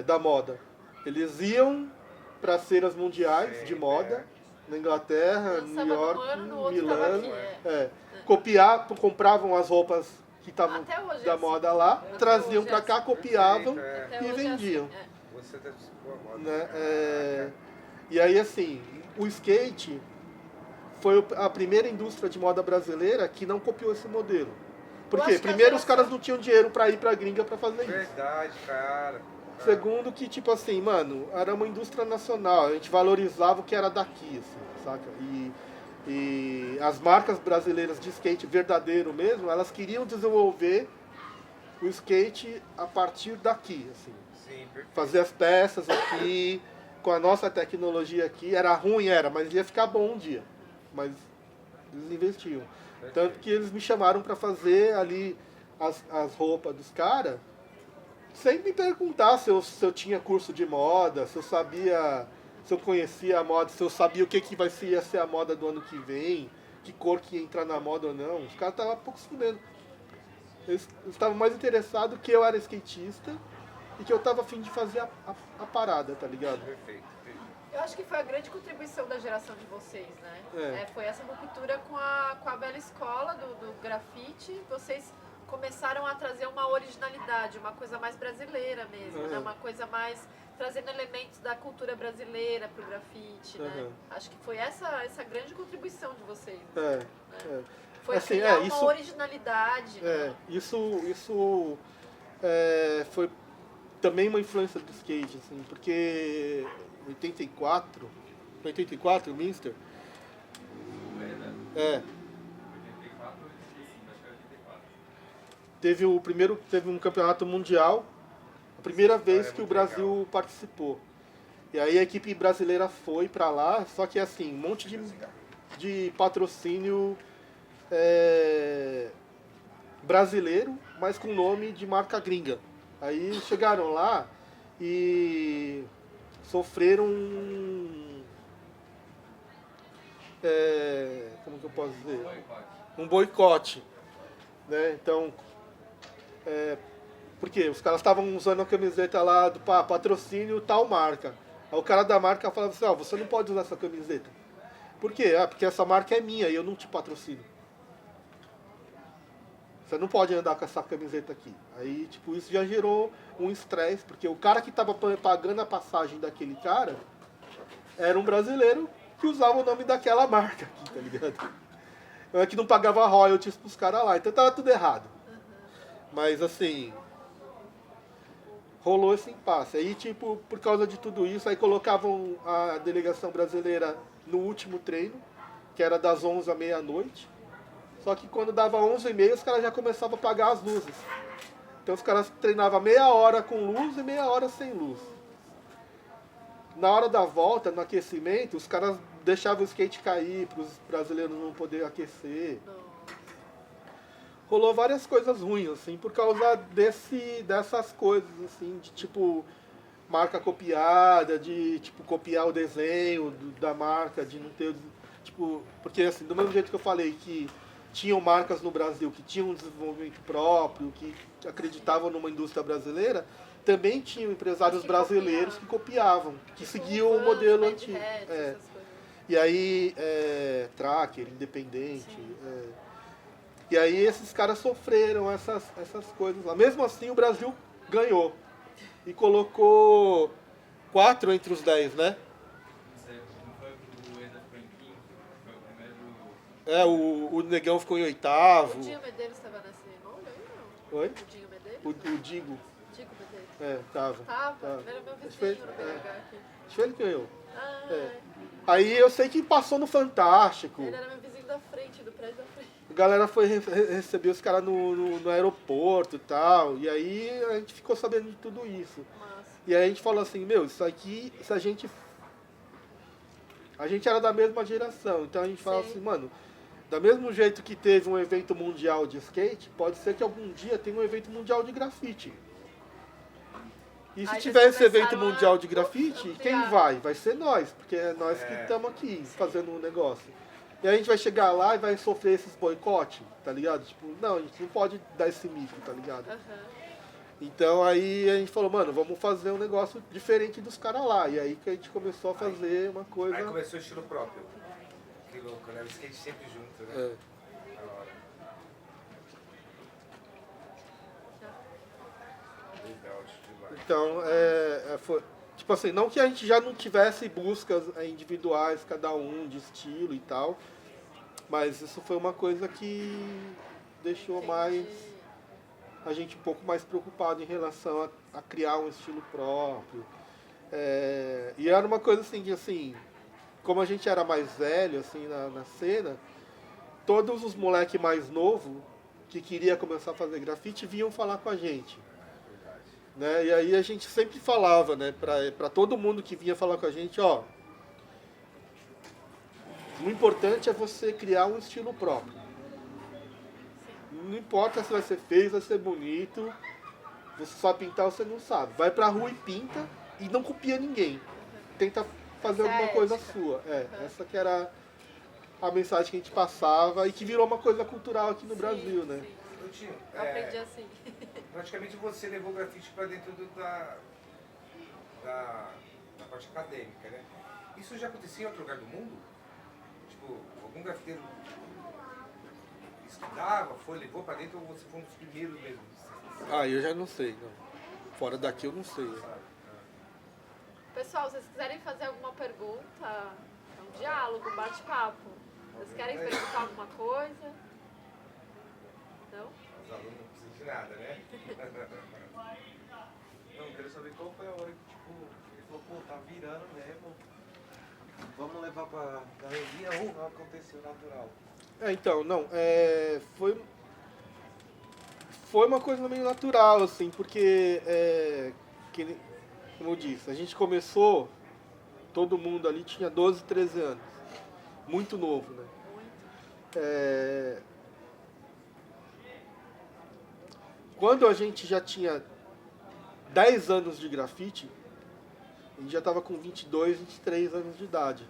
da moda, eles iam para as feiras mundiais de moda, na Inglaterra, Lançava New York, num ano, no outro tava Milano, aqui, compravam as roupas que estavam Até hoje é da assim. moda lá, Até traziam hoje é para cá, assim. copiavam Perfeito, Até e hoje é vendiam. assim, Você tá boa moda. Né? E aí, assim, o skate foi a primeira indústria de moda brasileira que não copiou esse modelo. Por Eu quê? acho que a Primeiro, os geração- caras não tinham dinheiro para ir pra gringa para fazer isso. Verdade, cara. Segundo, que, tipo assim, mano, era uma indústria nacional, a gente valorizava o que era daqui, assim, saca? E as marcas brasileiras de skate verdadeiro mesmo, elas queriam desenvolver o skate a partir daqui, assim. Sim, perfeito. Fazer as peças aqui, com a nossa tecnologia aqui, era ruim, mas ia ficar bom um dia. Mas eles investiam. Tanto que eles me chamaram para fazer ali as roupas dos caras, sem me perguntar se eu tinha curso de moda, se eu sabia, se eu conhecia a moda, se eu sabia o que ia ser a moda do ano que vem, que cor que ia entrar na moda ou não. Os caras estavam pouco se fudendo. Eles estavam mais interessados que eu era skatista e que eu tava a fim de fazer a parada, tá ligado? Perfeito. Eu acho que foi a grande contribuição da geração de vocês, né? É. Foi essa ruptura com a velha escola do grafite. Vocês começaram a trazer uma originalidade, uma coisa mais brasileira mesmo, né? Uma coisa mais trazendo elementos da cultura brasileira pro grafite, né? Acho que foi essa grande contribuição de vocês. Foi assim, criar uma isso, originalidade. Né? Isso foi também uma influência do skate, assim, porque 84, Minster? Teve um campeonato mundial, a primeira vez que o Brasil participou. E aí a equipe brasileira foi pra lá, só que assim, um monte de patrocínio brasileiro, mas com nome de marca gringa. Aí chegaram lá e sofreram como que eu posso dizer? Um boicote. Né? Então, porque os caras estavam usando a camiseta lá do patrocínio tal marca. Aí o cara da marca falava assim, você não pode usar essa camiseta. Por quê? Porque essa marca é minha e eu não te patrocino. Você não pode andar com essa camiseta aqui. Aí, tipo, isso já gerou um estresse, porque o cara que estava pagando a passagem daquele cara era um brasileiro que usava o nome daquela marca aqui, tá ligado? Que não pagava royalties pros caras lá. Então tava tudo errado. Mas, assim, rolou esse impasse. Aí, tipo, por causa de tudo isso, aí colocavam a delegação brasileira no último treino, que era das 11 à meia-noite. Só que quando dava 11h30, os caras já começavam a apagar as luzes. Então os caras treinavam meia hora com luz e meia hora sem luz. Na hora da volta, no aquecimento, os caras deixavam o skate cair para os brasileiros não poderem aquecer. Rolou várias coisas ruins, assim, por causa dessas coisas, assim, de tipo marca copiada, de tipo copiar o desenho da marca, de não ter, tipo, porque assim, do mesmo jeito que eu falei que tinham marcas no Brasil que tinham um desenvolvimento próprio, que acreditavam numa indústria brasileira, também tinham empresários brasileiros que copiavam, que seguiam o modelo antigo. E aí, Tracker, Independente. E aí esses caras sofreram essas coisas lá. Mesmo assim, o Brasil ganhou. E colocou 4 entre os 10, né? O Negão ficou em 8º. O Dinho Medeiros estava nesse molde aí, não? Oi? O Dinho Medeiros? O Digo. Digo Medeiros. Tava. Ele era meu vizinho no BH aqui. Acho que ele ganhou. Aí eu sei que passou no Fantástico. Ele era meu vizinho da frente, do prédio da frente. A galera foi receber os caras no aeroporto e tal. E aí a gente ficou sabendo de tudo isso. Massa. E aí a gente falou assim, isso aqui, se a gente era da mesma geração. Então a gente fala assim, mano, da mesmo jeito que teve um evento mundial de skate, pode ser que algum dia tenha um evento mundial de grafite. E se tiver esse evento mundial de grafite, quem vai? Vai ser nós, porque é nós que estamos aqui fazendo um negócio. E aí a gente vai chegar lá e vai sofrer esses boicotes, tá ligado? Tipo, não, a gente não pode dar esse mico, tá ligado? Então aí a gente falou, mano, vamos fazer um negócio diferente dos caras lá. E aí que a gente começou a fazer uma coisa... Aí começou o estilo próprio. Que louco, né? O skate sempre junto, né? Da hora. Legal, demais. Então, foi... Tipo assim, não que a gente já não tivesse buscas individuais, cada um, de estilo e tal, mas isso foi uma coisa que deixou mais a gente um pouco mais preocupado em relação a criar um estilo próprio. E era uma coisa assim, que assim, como a gente era mais velho assim, na cena, todos os moleques mais novos que queria começar a fazer grafite vinham falar com a gente. Né? E aí a gente sempre falava, né, pra todo mundo que vinha falar com a gente, ó, o importante é você criar um estilo próprio. Não importa se vai ser feio, vai ser bonito, você só pintar ou você não sabe. Vai pra rua e pinta e não copia ninguém. Tenta fazer alguma coisa sua. Essa que era a mensagem que a gente passava e que virou uma coisa cultural aqui no Brasil, né? Tutinho, Eu aprendi assim. praticamente você levou o grafite para dentro da parte acadêmica, né? Isso já acontecia em outro lugar do mundo? Tipo, algum grafiteiro estudava, levou para dentro ou você foi um dos primeiros mesmo? Ah, eu já não sei, não. Fora daqui eu não sei. Pessoal, se vocês quiserem fazer alguma pergunta, é um diálogo, um bate-papo. Vocês querem perguntar alguma coisa? Não? Os alunos não precisam de nada, né? Não, eu quero saber qual foi a hora que, tipo, ele falou, pô, tá virando mesmo. Vamos levar pra galeria ou aconteceu natural? Então, não, foi uma coisa meio natural, assim, porque, como eu disse, a gente começou, todo mundo ali tinha 12, 13 anos, muito novo, né? Quando a gente já tinha 10 anos de grafite, a gente já estava com 22, 23 anos de idade,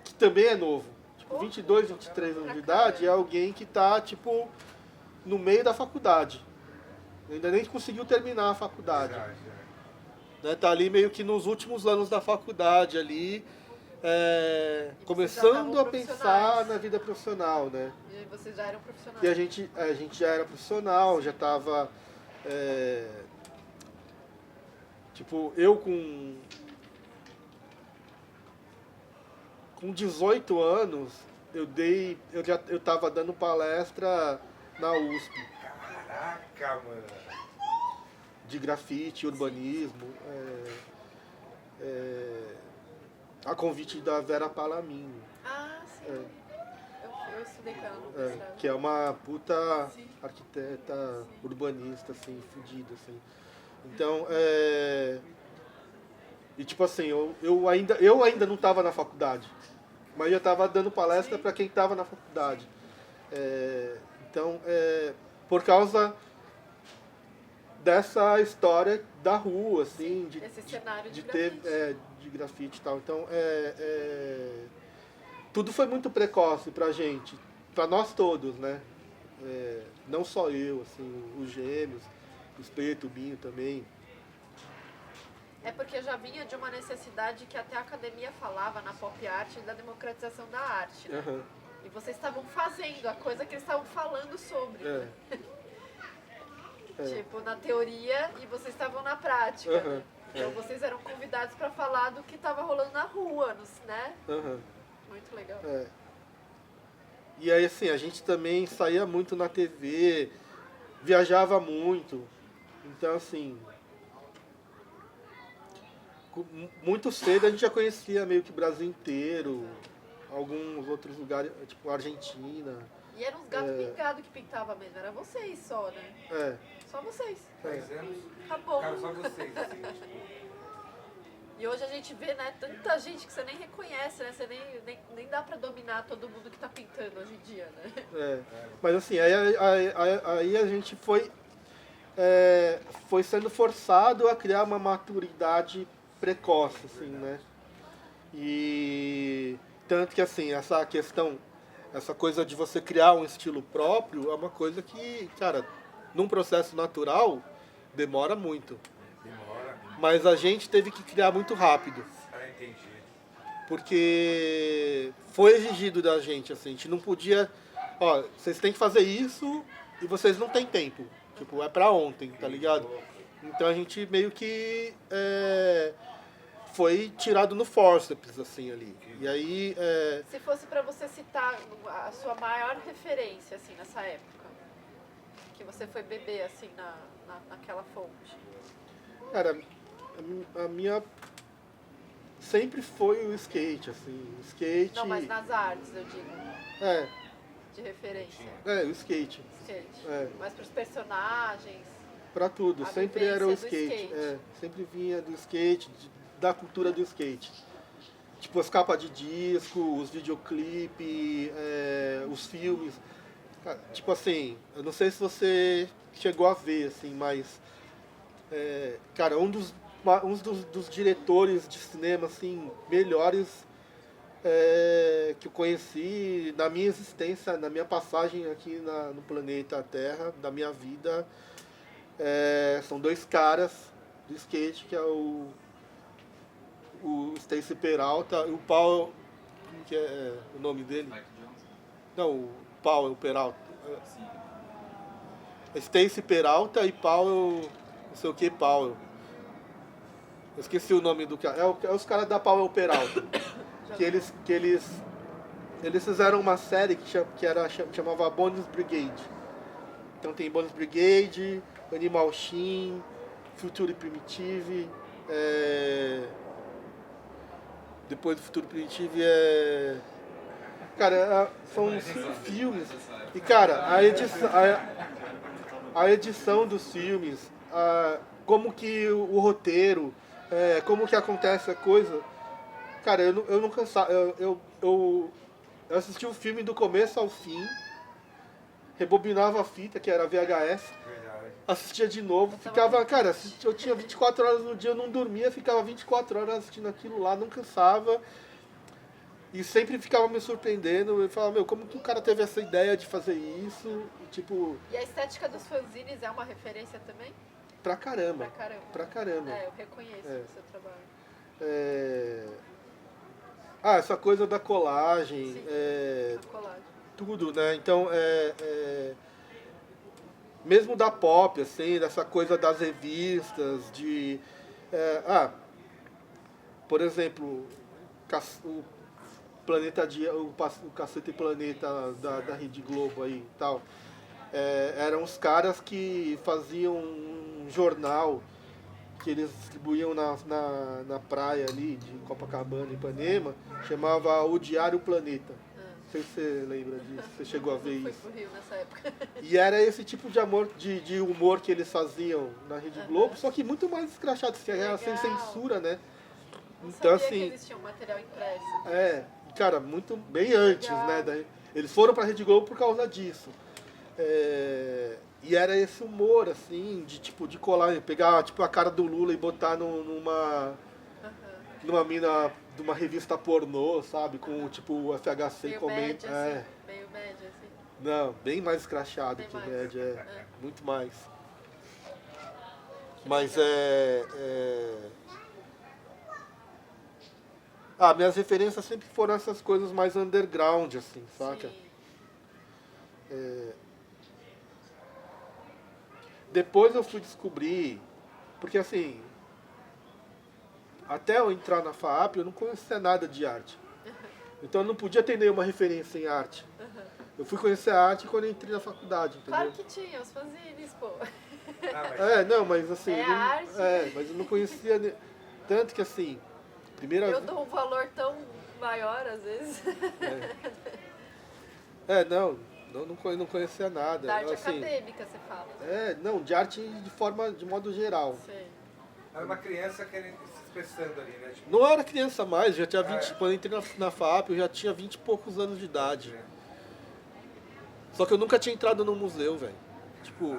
que também é novo. Tipo, 22, 23 anos de idade é alguém que está, tipo, no meio da faculdade. Ainda nem conseguiu terminar a faculdade. Verdade, Né? Tá ali meio que nos últimos anos da faculdade, ali, começando a pensar profissionais. na vida profissional, né? E vocês já eram profissionais. E a gente já era profissional, já estava... tipo, eu com 18 anos, eu estava dando palestra na USP, Caraca, mano. de grafite, urbanismo, a convite da Vera Palamin, Ah, sim. Eu estudei com ela no mestrado. que é uma puta Sim. arquiteta urbanista, assim, fodida, assim. Então, e tipo assim, eu ainda não estava na faculdade, mas eu estava dando palestra para quem estava na faculdade. Então, por causa dessa história da rua, assim, Esse cenário de ter grafite. de grafite e tal. Então, tudo foi muito precoce pra gente, pra nós todos, né? Não só eu, assim, os gêmeos, os Preto, o Binho também. É porque já vinha de uma necessidade que até a academia falava na pop art da democratização da arte, né? Aham. E vocês estavam fazendo a coisa que eles estavam falando sobre. É. Tipo, na teoria e vocês estavam na prática. Aham. Né? Então vocês eram convidados para falar do que estava rolando na rua, né? Aham. Muito legal. E aí, assim, a gente também saía muito na TV, viajava muito. Então, assim, muito cedo a gente já conhecia meio que o Brasil inteiro, alguns outros lugares, tipo Argentina. E eram uns gatos pingados que pintava mesmo, era vocês só, né? Só vocês. 10 anos, Acabou. ficaram só vocês, assim, tipo... E hoje a gente vê, né, tanta gente que você nem reconhece, né? Você nem dá pra dominar todo mundo que tá pintando hoje em dia, né? Mas assim, aí a gente foi sendo forçado a criar uma maturidade precoce, assim, né? E tanto que assim, essa coisa de você criar um estilo próprio é uma coisa que, cara, num processo natural demora muito. Demora. Mas a gente teve que criar muito rápido. Ah, entendi. Porque foi exigido da gente, assim, a gente não podia, ó, vocês têm que fazer isso e vocês não têm tempo. Tipo, é pra ontem, tá ligado? Então a gente meio que foi tirado no forceps, assim, ali. E aí... Se fosse pra você citar a sua maior referência, assim, nessa época, que você foi beber, assim, naquela fonte. Cara, a minha... sempre foi o skate, assim, o skate... Não, mas nas artes, eu digo, de referência. o skate. Skate. Mas pros personagens... Pra tudo, A sempre vivência era o do skate. skate. Sempre vinha do skate, da cultura do skate. Tipo, as capas de disco, os videoclipes, os filmes. Tipo assim, eu não sei se você chegou a ver, assim, mas... cara, um dos diretores de cinema, assim, melhores que eu conheci na minha existência, na minha passagem aqui no planeta Terra, da minha vida. São dois caras do skate, que é o Stacy Peralta e o Paul, como que é o nome dele? Mike Johnson? Não, o Paul Peralta. Sim. Stacy Peralta e Paul, não sei o que, Paul. Eu esqueci o nome do cara. É os caras da Paul Peralta. que eles fizeram uma série que chamava Bonus Brigade. Então tem Bonus Brigade, Animal Shin, Future Primitive, depois do Futuro Primitive Cara, são 5 filmes. E cara, a edição dos filmes, como que o roteiro, como que acontece a coisa. Cara, eu não cansava. Eu assisti o filme do começo ao fim, rebobinava a fita, que era VHS, assistia de novo, ficava, cara, eu tinha 24 horas no dia, eu não dormia, ficava 24 horas assistindo aquilo lá, não cansava. E sempre ficava me surpreendendo, eu falava, como que o cara teve essa ideia de fazer isso? Tipo... E a estética dos fanzines é uma referência também? Pra caramba. Pra caramba. Pra caramba. Eu reconheço o seu trabalho. Essa coisa da colagem. Sim, a colagem. Tudo, né? Então, mesmo da pop, assim, dessa coisa das revistas, por exemplo, o Planeta Dia, o Cacete Planeta da Rede Globo aí e tal, eram os caras que faziam um jornal que eles distribuíam na praia ali de Copacabana, Ipanema, chamava O Diário Planeta. Não sei se você lembra disso, você chegou a ver isso. Fui pro Rio nessa época. E era esse tipo de humor que eles faziam na Rede Globo, só que muito mais escrachado, que era sem censura, né? Não Então, sabia assim, que existia um material impresso. cara, muito bem antes, né? Eles foram pra Rede Globo por causa disso. E era esse humor, assim, de colar, pegar tipo, a cara do Lula e botar numa mina de uma revista pornô, sabe? Com tipo o FHC meio comendo. média, assim. Meio média, assim. Não, bem mais escrachado Bem que mais. média, muito mais. Mas minhas referências sempre foram essas coisas mais underground, assim, saca? Sim. Depois eu fui descobrir, porque assim, até eu entrar na FAAP eu não conhecia nada de arte. Então eu não podia ter nenhuma referência em arte. Eu fui conhecer a arte quando eu entrei na faculdade, entendeu? Claro que tinha, os fanzines, pô. Mas assim, arte. mas eu não conhecia tanto que assim, Eu dou um valor tão maior às vezes. Não conhecia nada. Da arte assim, acadêmica, você fala. Não, de arte de modo geral. Sei. Era uma criança querendo se expressando ali, né? Tipo, Não era criança mais, já tinha 20, quando eu entrei na FAAP eu já tinha 20 e poucos anos de idade. Só que eu nunca tinha entrado no museu, velho. Tipo,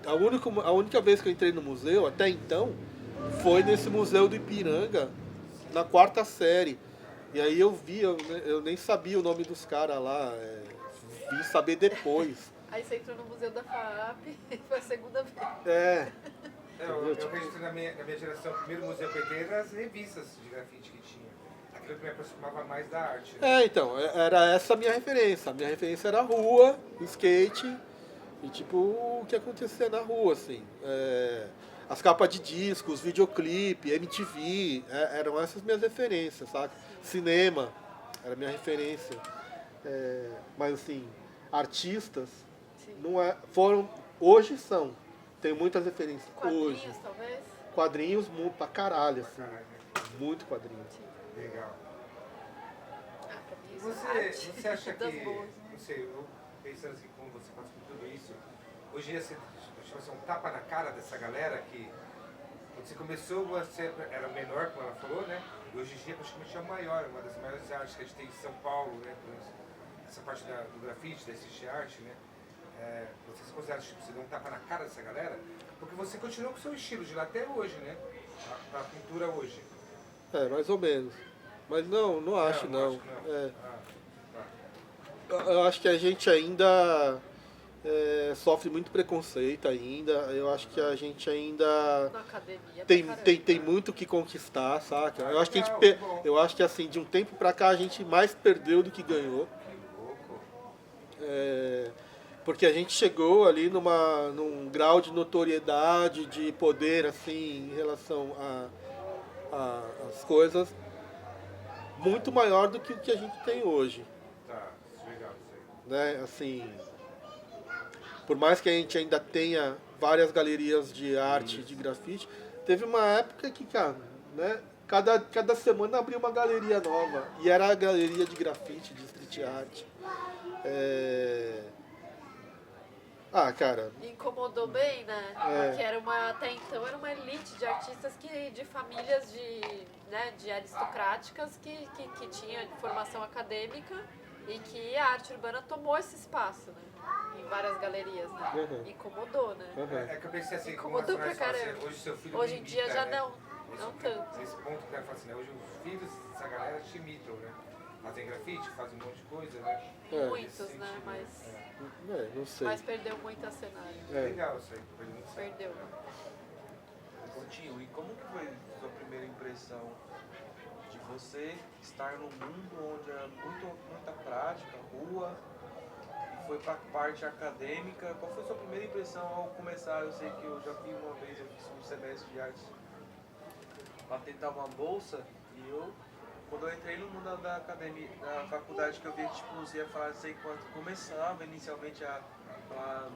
a única vez que eu entrei no museu, até então, foi nesse museu do Ipiranga, na 4ª série. E aí eu nem sabia o nome dos caras lá, vim saber depois. Aí você entrou no Museu da FAAP, foi a segunda vez. eu acredito na minha geração, o primeiro museu que eu entrei era as revistas de grafite que tinha. Aquilo que me aproximava mais da arte. Né? Então, era essa a minha referência. A minha referência era a rua, o skate e tipo o que acontecia na rua, assim. As capas de discos, videoclipe, MTV, eram essas minhas referências, sabe? Cinema era minha referência. Mas assim, artistas hoje são. Tem muitas referências. Quadrinhos, hoje. talvez? Quadrinhos pra caralho, assim. Muito quadrinho. Legal. Pra mim isso é arte. Você acha Das que, boas. não sei, eu pensando assim, como você passa por tudo isso, hoje ia ser um tapa na cara dessa galera que, quando você começou, você era menor, como ela falou, né? E hoje em dia praticamente é o maior, uma das maiores artes que a gente tem em São Paulo, né? Essa parte do grafite, da street art, né? Você se considera, tipo, você deu um tapa na cara dessa galera? Porque você continua com o seu estilo de lá até hoje, né? Pra pintura hoje. Mais ou menos. Mas não acho, não. acho que não. É. Ah, Eu acho que a gente ainda sofre muito preconceito ainda. Eu acho que a gente ainda Na academia, tem muito que conquistar, saca? Eu acho que legal, pe- bom. eu acho que assim, de um tempo pra cá a gente mais perdeu do que ganhou. que louco. Porque a gente chegou ali num grau de notoriedade, de poder, assim, em relação às coisas, muito maior do que o que a gente tem hoje. Tá, legal isso aí. Né? Assim, por mais que a gente ainda tenha várias galerias de arte, de grafite, teve uma época que, cara, né? Cada semana abria uma galeria nova. E era a galeria de grafite, de street art. Ah, cara, Incomodou bem, né? É. Porque até então era uma elite de artistas de famílias de aristocráticas que tinha formação acadêmica e que a arte urbana tomou esse espaço, né? Em várias galerias, né? Uhum. Incomodou, né? É que eu pensei assim, como Incomodou as pra fala assim, caramba. hoje seu filho Hoje me em dia imita, já né? não tanto. Esse ponto que eu quero falar assim, né? Hoje os filhos dessa galera te imitam, né? Fazem grafite, fazem um monte de coisa, né? Muitos, né? não sei. Mas perdeu muito a cenário. Legal isso aí. Foi muito certo. Perdeu. Tio, e como que foi sua primeira impressão de você estar num mundo onde é muita prática, rua, e foi para a parte acadêmica? Qual foi sua primeira impressão ao começar? Eu sei que eu já vi uma vez, eu fiz um semestre de artes para tentar uma bolsa, e quando eu entrei no mundo da academia, da faculdade, que eu vi que tipo, você ia falar, sei quanto, começava inicialmente a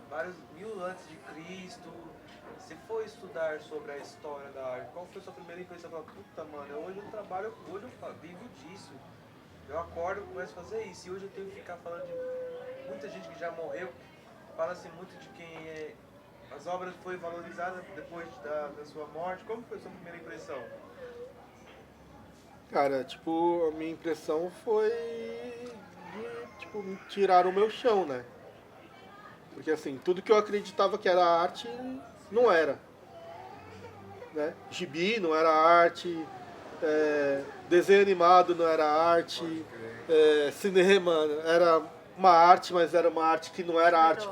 vários mil antes de Cristo. Você foi estudar sobre a história da arte, qual foi a sua primeira impressão? Você falou, puta, mano, hoje eu trabalho, hoje eu vivo disso. Eu acordo e começo a fazer isso. E hoje eu tenho que ficar falando de muita gente que já morreu. Fala-se muito de quem as obras foi valorizada depois da sua morte. Como foi a sua primeira impressão? Cara, tipo, a minha impressão foi de, tipo, me tirar o meu chão, né? Porque assim, tudo que eu acreditava que era arte, não era. Né? Gibi não era arte, desenho animado não era arte, cinema era uma arte, mas era uma arte que não era arte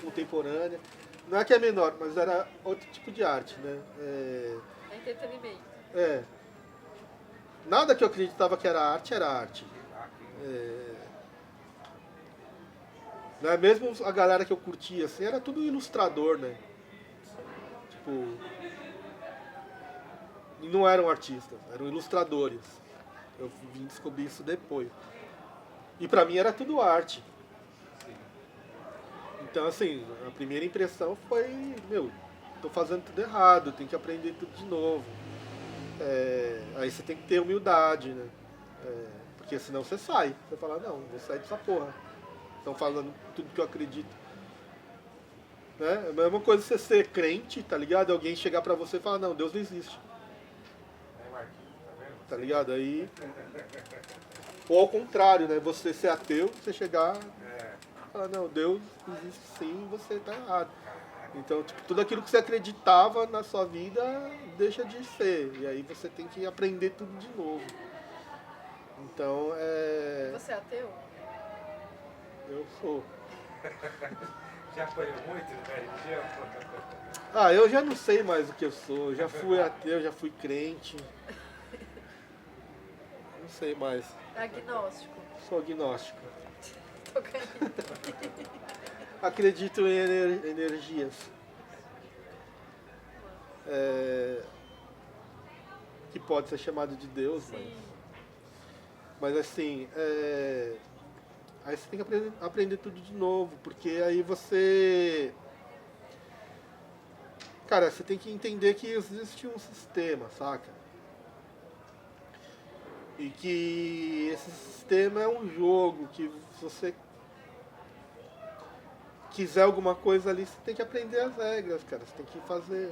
contemporânea. Não é que é menor, mas era outro tipo de arte, né? É entretenimento. Nada que eu acreditava que era arte, era arte. Né? Mesmo a galera que eu curtia, assim, era tudo ilustrador, né? Tipo, e não eram artistas, eram ilustradores. Eu vim descobrir isso depois. E pra mim era tudo arte. Então, assim, a primeira impressão foi, tô fazendo tudo errado, tenho que aprender tudo de novo. Aí você tem que ter humildade, né? Porque senão você sai. Você fala, não, vou sair dessa porra. Estão falando tudo que eu acredito. Né? É a mesma coisa você ser crente, tá ligado? Alguém chegar pra você e falar, não, Deus não existe. Tá ligado? Aí. Ou ao contrário, né? Você ser ateu, você chegar e falar, não, Deus existe sim, você tá errado. Então, tipo, tudo aquilo que você acreditava na sua vida deixa de ser. E aí você tem que aprender tudo de novo. Então, Você é ateu? Eu sou. Já apanhou muito na religião? Eu já não sei mais o que eu sou. Já fui ateu, já fui crente. Não sei mais. Agnóstico. Sou agnóstico. Tô caindo. Acredito em energias. Que pode ser chamado de Deus, mas assim, aí você tem que aprender tudo de novo, porque aí você... Cara, você tem que entender que existe um sistema, saca? E que esse sistema é um jogo, que se você quiser alguma coisa ali, você tem que aprender as regras, cara. Você tem que fazer.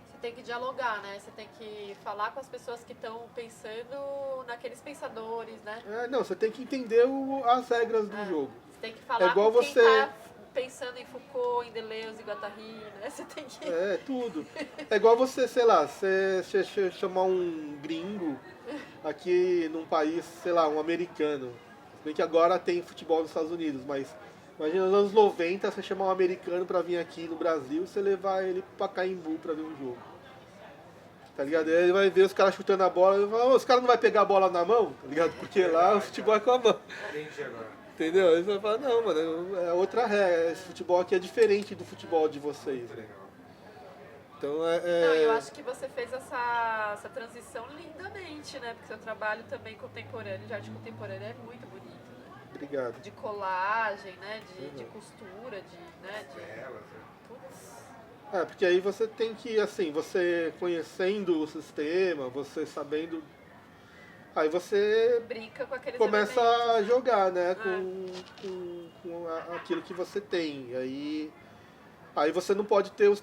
Você tem que dialogar, né? Você tem que falar com as pessoas que estão pensando naqueles pensadores, né? Não, você tem que entender as regras do jogo. Você tem que falar igual com quem você- tá pensando em Foucault, em Deleuze, em Guattari, né? Você tem que... Tudo. É igual você, sei lá, você chamar um gringo aqui num país, sei lá, um americano. Se bem que agora tem futebol nos Estados Unidos, mas imagina nos anos 90 você chamar um americano pra vir aqui no Brasil e você levar ele pra Caimbu pra ver um jogo. Tá ligado? Aí ele vai ver os caras chutando a bola e vai falar, os caras não vão pegar a bola na mão, tá ligado? Porque lá o futebol é com a mão. Entendi agora. Entendeu? Aí você vai falar, não, mano, é outra regra. Esse futebol aqui é diferente do futebol de vocês. Muito legal. Então Não, eu acho que você fez essa transição lindamente, né? Porque seu trabalho também contemporâneo, de arte contemporânea, é muito bonito, né? Obrigado. De colagem, né? De costura, de Belas, né? Putz. Porque aí você tem que, assim, você conhecendo o sistema, você sabendo. Aí você Brinca com aqueles começa elementos. a jogar, né, com aquilo que você tem. Aí você não pode ter os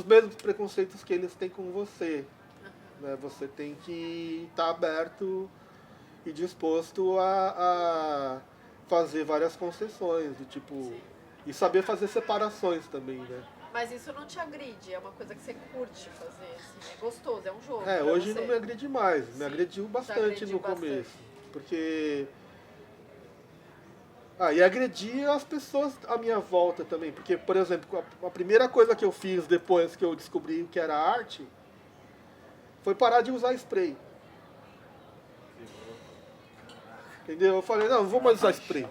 mesmos preconceitos que eles têm com você. Né? Você tem que estar aberto e disposto a fazer várias concessões, do tipo. E saber fazer separações também, né? Mas isso não te agride, é uma coisa que você curte fazer, assim, é gostoso, é um jogo. É, pra hoje você. não me agride mais, me Sim, agrediu já bastante agrediu no bastante. começo. Porque. E agredia as pessoas à minha volta também. Porque, por exemplo, a primeira coisa que eu fiz depois que eu descobri o que era arte foi parar de usar spray. Entendeu? Eu falei, não vou mais usar spray.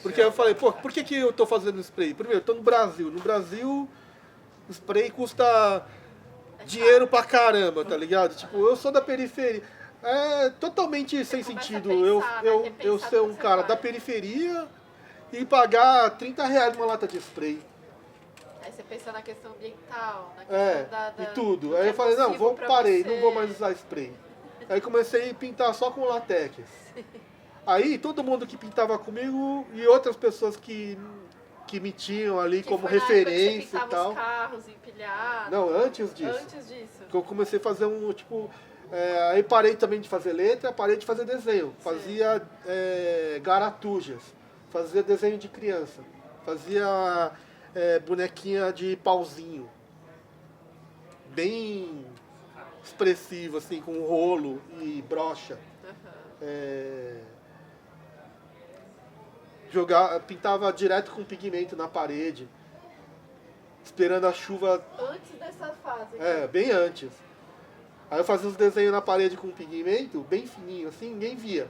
Porque eu falei, pô, por que eu tô fazendo spray? Primeiro, eu tô no Brasil. No Brasil, o spray custa dinheiro pra caramba, tá ligado? Tipo, eu sou da periferia. É totalmente sem começa a sentido pensar, né? eu Repensar ser tudo um que cara você da faz. periferia e pagar R$30 uma lata de spray. Aí você pensa na questão ambiental, na questão E tudo. do Aí que eu falei, não, nocivo pra parei, você. não vou mais usar spray. Aí comecei a pintar só com latex. Aí todo mundo que pintava comigo e outras pessoas que me tinham ali Que como foi na época que referência você e pintava tal. os carros empilhados. Não, antes disso. Antes disso. Que eu comecei a fazer tipo. Aí parei também de fazer letra, parei de fazer desenho. Fazia garatujas, fazia desenho de criança, fazia bonequinha de pauzinho. Bem expressivo, assim, com rolo e brocha. Pintava direto com pigmento na parede, esperando a chuva. Antes dessa fase. Bem antes. Aí eu fazia os desenhos na parede com pigmento, bem fininho, assim, ninguém via.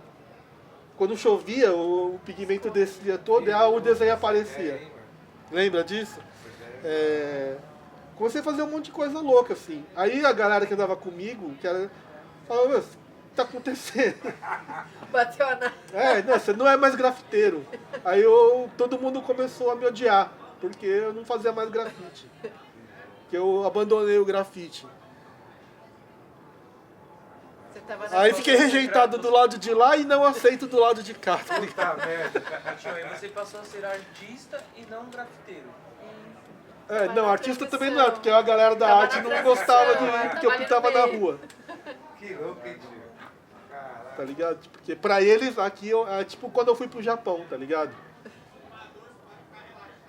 Quando chovia, o pigmento descia todo e o desenho aparecia. Lembra disso? Comecei a fazer um monte de coisa louca, assim. Aí a galera que andava comigo, falava, meu, o que tá acontecendo? Bateu a Não, você não é mais grafiteiro. Aí todo mundo começou a me odiar, porque eu não fazia mais grafite. Porque eu abandonei o grafite. Você tava Aí fiquei rejeitado do lado de lá e não aceito do lado de cá. Tá ligado? Puta merda. Tio, aí você passou a ser artista e não grafiteiro. Não, artista também não é, porque a galera da arte não gostava de que eu pintava na rua. Que louco, hein, tio? Caralho. Tá ligado? Porque pra eles aqui é tipo quando eu fui pro Japão, tá ligado?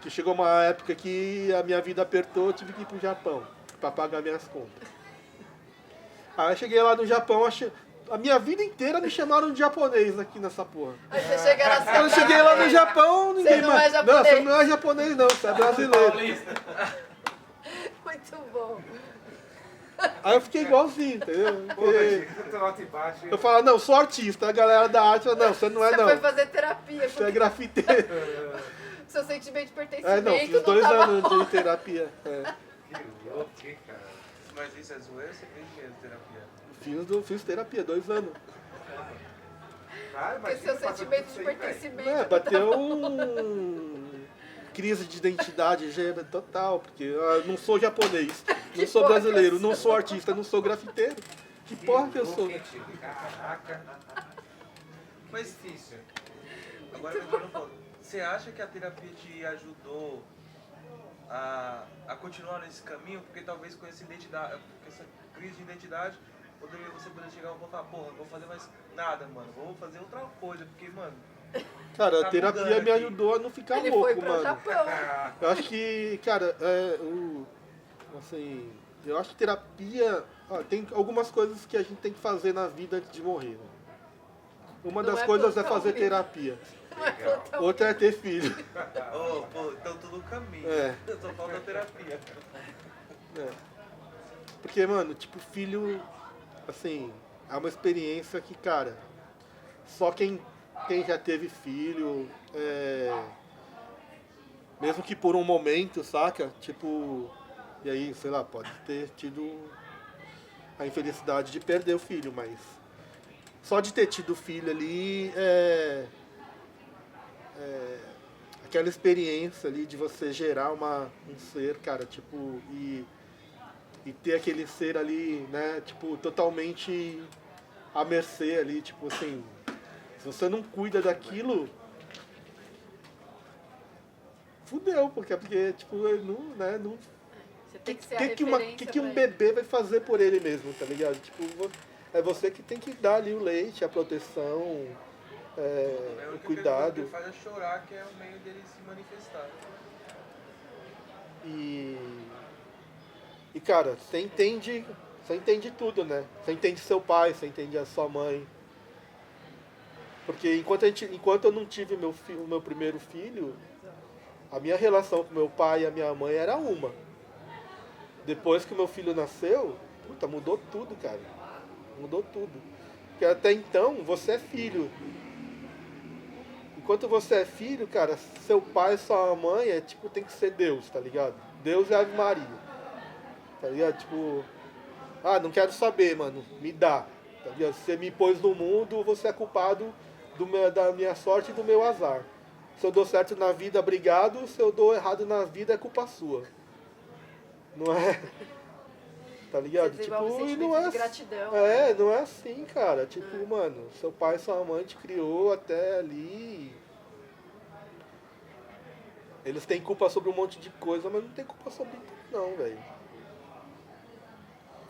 Que chegou uma época que a minha vida apertou, eu tive que ir pro Japão pra pagar minhas contas. Aí eu cheguei lá no Japão, a minha vida inteira me chamaram de japonês aqui nessa porra. Aí você chega lá, Quando eu cheguei lá no Japão, ninguém não mais. é japonês. Não, você não é japonês não, você é brasileiro. Muito bom. Aí eu fiquei igualzinho, entendeu? Pô, tio, tanto alto e baixo. Eu falo, não, sou artista. A galera da arte fala, não, você não é Você não. foi fazer terapia, Você é porque grafiteiro. seu sentimento de pertencimento Não, fiz 2 tava anos bom. de terapia. Que louco, hein, cara. Mas isso é zoeira ou você fez mesmo terapia? Fiz terapia, 2 anos. Cara, Porque seu sentimento de pertencimento. Bateu crise de identidade gênero total, porque eu não sou japonês, não sou porra que brasileiro, eu não sou artista, não sou grafiteiro. Que porra que eu sou? Caraca. Mas Difícil. agora me torna um pouco. Você acha que a terapia te ajudou a continuar nesse caminho? Porque talvez com essa identidade, com essa crise de identidade, você poderia chegar ao ponto e falar, porra, não vou fazer mais nada, mano. Vou fazer outra coisa, porque, mano. Cara, a Tá terapia mudando me aqui. ajudou a não ficar Ele foi louco, pro mano. Japão. Eu acho que, cara, eu acho que terapia, tem algumas coisas que a gente tem que fazer na vida antes de morrer, né? Uma Não das é coisas é plantar um fazer livro. terapia. Não é plantar um Outra é ter filho. Oh, pô, então tudo no caminho. É. Só falta a terapia. É. Porque, mano, tipo, filho, assim, é uma experiência que, cara, só quem já teve filho, mesmo que por um momento, saca? Tipo, e aí, sei lá, pode ter tido a infelicidade de perder o filho, mas só de ter tido filho ali aquela experiência ali de você gerar um ser, cara, tipo, e ter aquele ser ali, né, tipo, totalmente à mercê ali, tipo assim, se você não cuida daquilo, fudeu, porque tipo, não, né, não, Você tem que ser a que referência um pra ele. bebê vai fazer por ele mesmo, tá ligado? Tipo, é você que tem que dar ali o leite, a proteção, A o única coisa que cuidado. ele faz é chorar, que é o meio dele se manifestar. E cara, você entende tudo, né? Você entende seu pai, você entende a sua mãe. Porque enquanto eu não tive o meu primeiro filho, a minha relação com meu pai e a minha mãe era uma. Depois que o meu filho nasceu, puta, mudou tudo, cara. Mudou tudo. Porque até então, você é filho. Enquanto você é filho, cara, seu pai e sua mãe tipo, tem que ser Deus, tá ligado? Deus é Ave Maria. Tá ligado? Tipo, não quero saber, mano, me dá. Tá ligado? Se você me pôs no mundo, você é culpado da minha sorte e do meu azar. Se eu dou certo na vida, obrigado. Se eu dou errado na vida, é culpa sua. Não é? Tá ligado? Você desenvolve um Tipo, e sentimento não é. de gratidão. Não é assim, cara. Tipo, mano, seu pai e sua mãe te criou até ali. Eles têm culpa sobre um monte de coisa, mas não tem culpa sobre tudo, não, velho.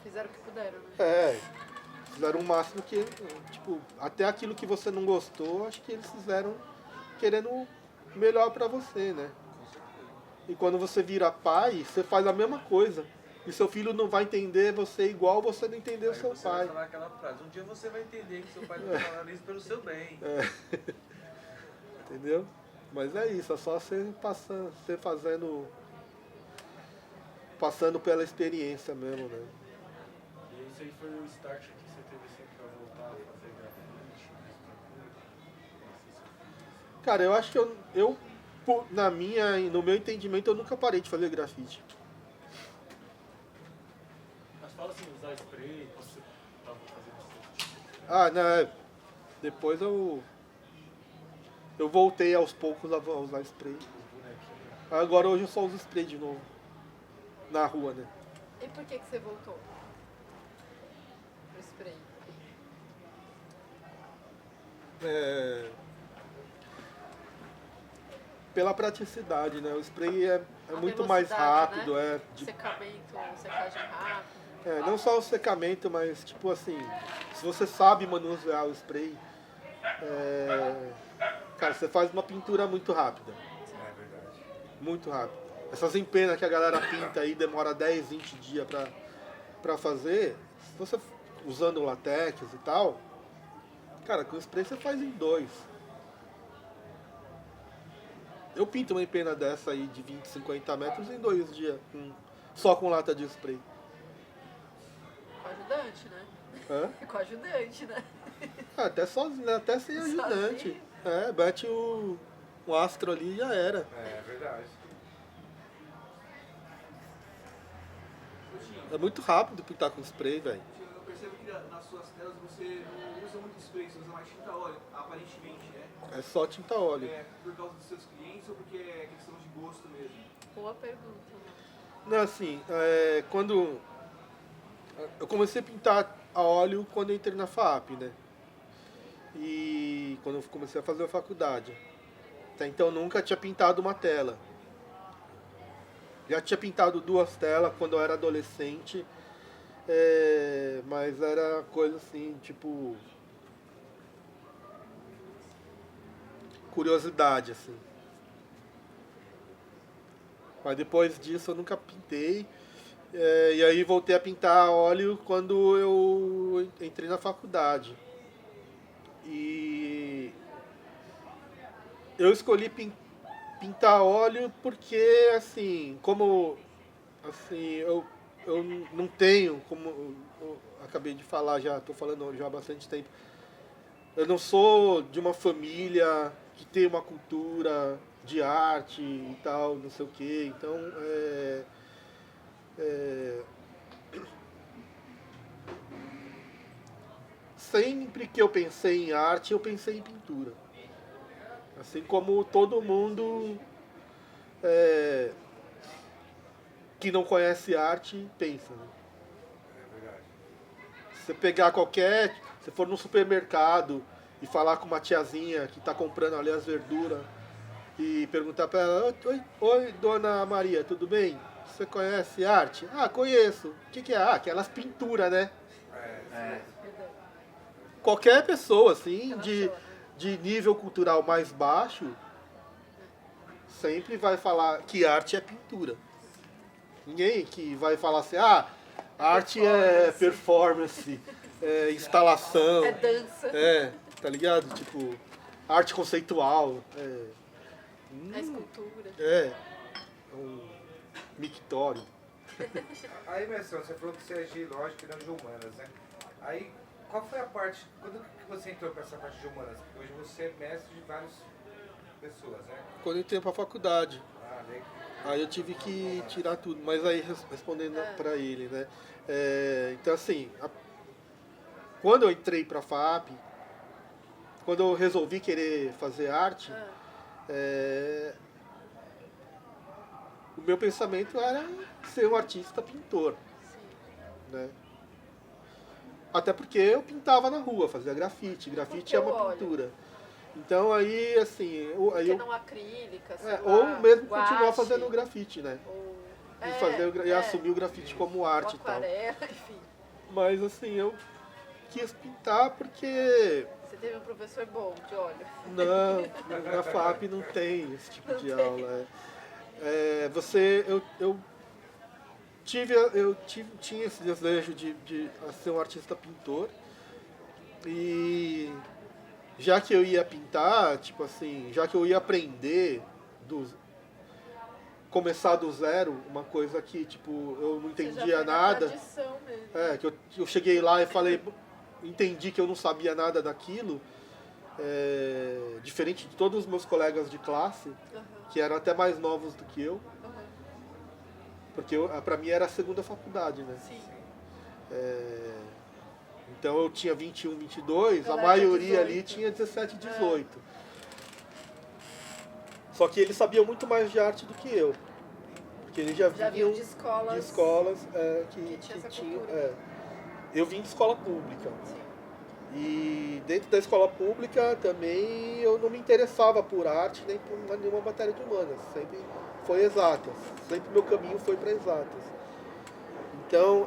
Fizeram o que puderam, né? Fizeram o máximo que, tipo, até aquilo que você não gostou, acho que eles fizeram querendo o melhor pra você, né? E quando você vira pai, você faz a mesma coisa. E seu filho não vai entender você igual você não entendeu Aí seu você pai. vai falar aquela frase, um dia você vai entender que seu pai não está falando isso pelo seu bem. Entendeu? Mas é isso, é só você passando pela experiência mesmo, né? E esse aí foi o start que você teve assim pra voltar a fazer grafite, mais tranquilo? Cara, eu acho que no meu entendimento, eu nunca parei de fazer grafite. Mas fala assim, usar spray, quando você tava fazendo isso. Né? Depois eu voltei aos poucos a usar spray. Agora hoje eu só uso spray de novo. Na rua, né? E por que você voltou pro spray? Pela praticidade, né? O spray é A muito mais velocidade, rápido, né? Secamento, secagem rápida. não só o secamento, mas tipo assim, se você sabe manusear o spray, cara, você faz uma pintura muito rápida. É verdade. Muito rápido. Essas empenas que a galera pinta aí demora 10, 20 dias pra fazer, se você usando latex e tal, cara, com o spray você faz em 2. Eu pinto uma empena dessa aí de 20, 50 metros em 2 dias, só com lata de spray. Com ajudante, né? Hã? Com ajudante, né? Até sozinho, até sem ajudante. Bate um astro ali e já era. É verdade. É muito rápido pintar com spray, velho. Eu percebo que nas suas telas você não usa muito spray, você usa mais tinta óleo, aparentemente, né? É só tinta óleo. Por causa dos seus clientes ou porque é questão de gosto mesmo? Boa pergunta, né? Não, assim, quando eu comecei a pintar a óleo quando eu entrei na FAAP, né? E quando eu comecei a fazer a faculdade. Até então eu nunca tinha pintado uma tela. Já tinha pintado 2 telas quando eu era adolescente, mas era coisa assim, tipo, curiosidade, assim. Mas depois disso eu nunca pintei, e aí voltei a pintar a óleo quando eu entrei na faculdade. E eu escolhi pintar óleo porque, assim, como assim, eu não tenho, como eu acabei de falar já, estou falando já há bastante tempo, eu não sou de uma família que tem uma cultura de arte e tal, não sei o quê, então sempre que eu pensei em arte, eu pensei em pintura. Assim como todo mundo que não conhece arte pensa. Né? É verdade. Se você pegar qualquer. Se for no supermercado e falar com uma tiazinha que está comprando ali as verduras e perguntar para ela: oi, dona Maria, tudo bem? Você conhece arte? Ah, conheço. O que é? Ah, aquelas pinturas, né? Qualquer pessoa, assim, de nível cultural mais baixo, sempre vai falar que arte é pintura. Ninguém que vai falar assim, ah, arte é performance, é instalação. É dança. Tá ligado? Tipo, arte conceitual. É escultura. É um mictório. Aí, Mestre, você falou que você é de lógica e não de humanas, né? Aí, qual foi a parte, quando que você entrou para essa parte de humanas? Porque hoje você é mestre de várias pessoas, né? Quando eu entrei pra faculdade. Legal. Aí eu tive que tirar tudo, mas aí respondendo pra ele, né? Então assim, quando eu entrei pra FAP, quando eu resolvi querer fazer arte, o meu pensamento era ser um artista pintor, né? Até porque eu pintava na rua, fazia grafite. Grafite é uma pintura. Então aí, assim... Porque não acrílica, sei lá, ou mesmo guache, continuar fazendo grafite, né? E assumir o grafite como arte e tal. Aquarela, enfim. Mas assim, eu quis pintar porque... Você teve um professor bom de óleo. Não, na FAP não tem esse tipo de aula. Eu tinha esse desejo de ser um artista pintor. E já que eu ia pintar, tipo assim, já que eu ia aprender, começar do zero, uma coisa que tipo, eu não entendia nada. Mesmo. Que eu cheguei lá e falei, entendi que eu não sabia nada daquilo. Diferente de todos os meus colegas de classe, que eram até mais novos do que eu. Porque pra mim era a segunda faculdade, né? Sim. Então eu tinha 21, 22, a maioria ali tinha 17, 18. Só que eles sabiam muito mais de arte do que eu. Porque eles já vinham de escolas que tinham. Eu vim de escola pública. Sim. E dentro da escola pública também eu não me interessava por arte nem por nenhuma matéria de humanas. Sempre foi exatas. Sempre meu caminho foi para exatas. Então,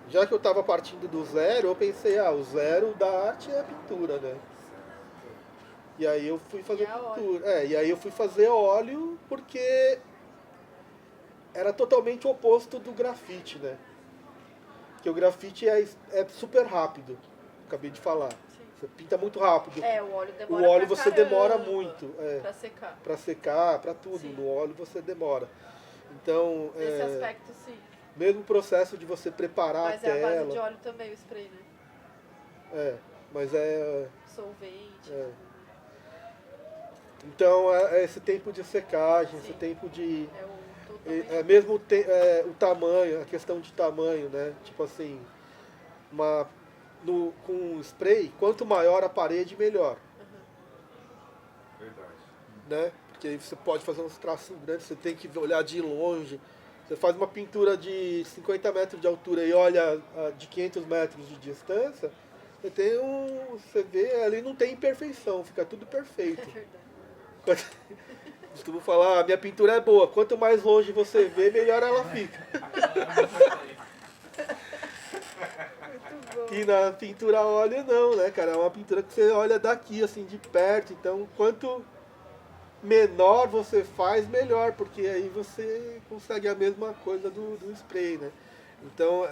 já que eu estava partindo do zero, eu pensei, o zero da arte é a pintura, né? E aí eu fui fazer pintura. E aí eu fui fazer óleo porque era totalmente o oposto do grafite, né? Porque o grafite é super rápido, acabei de falar. Sim. Você pinta muito rápido. O óleo demora. O óleo você demora muito. Pra secar. Pra secar, pra tudo. Sim. No óleo você demora. Então, nesse aspecto, sim. Mesmo processo de você preparar mas a tela. Mas é a base de óleo também, o spray, né? Mas é... Solvente. Então, esse tempo de secagem, sim. Esse tempo de... mesmo o tamanho, a questão de tamanho, né? Tipo assim, com spray, quanto maior a parede, melhor. Verdade. Né? Porque aí você pode fazer uns traços grandes, você tem que olhar de longe. Você faz uma pintura de 50 metros de altura e olha de 500 metros de distância, você vê ali, não tem imperfeição, fica tudo perfeito. É verdade. Costumo falar, minha pintura é boa, quanto mais longe você vê, melhor ela fica. E na pintura a óleo não, né, cara? É uma pintura que você olha daqui, assim, de perto. Então, quanto menor você faz, melhor, porque aí você consegue a mesma coisa do spray, né? Então,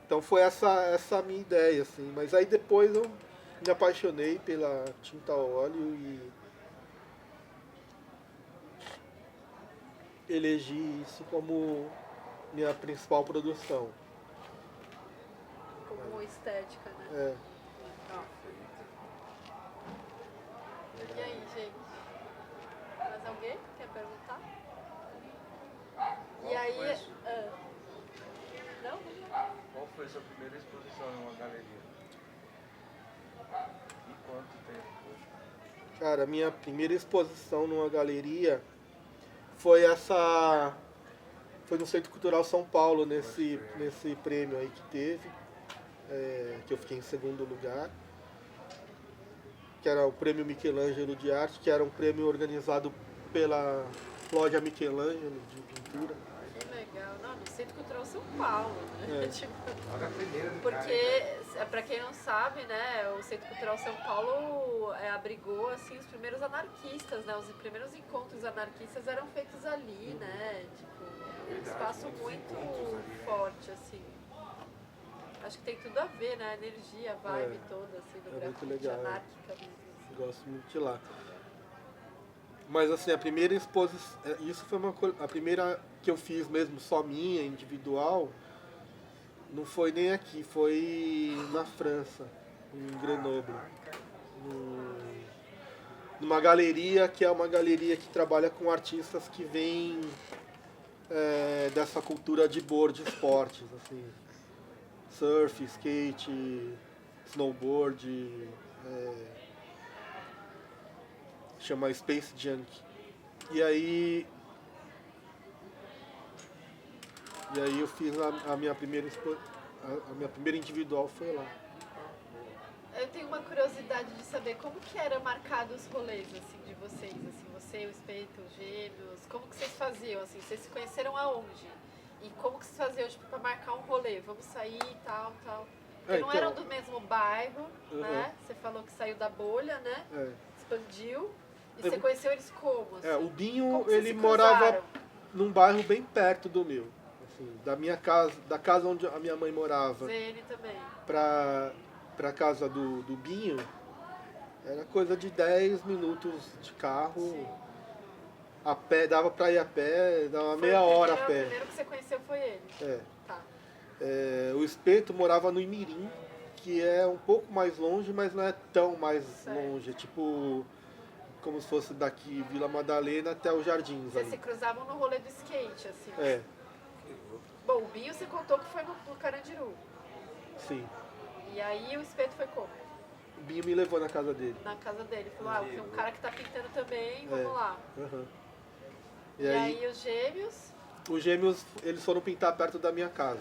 Então foi essa a minha ideia, assim. Mas aí depois eu me apaixonei pela tinta a óleo e elegi isso como minha principal produção. Como estética, né? É. Legal. E aí, gente? Mais alguém quer perguntar? E aí. foi isso? Não? Vamos lá. Qual foi a sua primeira exposição em uma galeria? E quanto tempo? Cara, minha primeira exposição numa galeria foi no Centro Cultural São Paulo, nesse prêmio aí que teve, que eu fiquei em segundo lugar, que era o Prêmio Michelangelo de Arte, que era um prêmio organizado pela loja Michelangelo de pintura. Que legal. Não, no Centro Cultural São Paulo, né? É. Tipo, Olha a primeira do porque, pra quem não sabe, né, o Centro Cultural São Paulo abrigou, assim, os primeiros anarquistas, né? Os primeiros encontros anarquistas eram feitos ali, né? Tipo, um espaço muito forte, assim. Acho que tem tudo a ver, né? A energia, a vibe toda, assim, do muito grafite legal, anárquica mesmo. Gosto muito de lá. Mas assim, a primeira exposição, isso foi a primeira que eu fiz mesmo, só minha, individual, não foi nem aqui, foi na França, em Grenoble. Numa galeria que é uma galeria que trabalha com artistas que vêm dessa cultura de board esportes, assim, surf, skate, snowboard, chama Space Junk. E aí eu fiz a minha primeira a minha primeira individual foi lá. Eu tenho uma curiosidade de saber como que era marcado os rolês, assim, de vocês, assim, você, o Espeito, os Gêmeos, como que vocês faziam, assim, vocês se conheceram aonde? E como que vocês faziam, tipo, pra marcar um rolê, vamos sair e tal. Porque não eram do mesmo bairro, né? Você falou que saiu da bolha, né? Expandiu. E você conheceu eles como? Assim? O Binho, Como vocês ele se morava cruzaram? num bairro bem perto do meu. Assim, da casa onde a minha mãe morava ZN também. pra casa do Binho, era coisa de 10 minutos de carro. Sim. A pé, dava pra ir a pé, dava Foi meia hora a O pé. primeiro que você conheceu foi ele. Tá. O Espeto morava no Imirim, que é um pouco mais longe, mas não é tão mais longe. É tipo, como se fosse daqui, Vila Madalena até os Jardins. Vocês aí. se cruzavam no rolê do skate, assim. É, Bom, o Binho você contou que foi no Carandiru. sim. E aí o Espeto foi como? O Binho me levou na casa dele. Na casa dele. Falou, tem um cara que tá pintando também, vamos lá. Uhum. E aí os Gêmeos... Os Gêmeos, eles foram pintar perto da minha casa.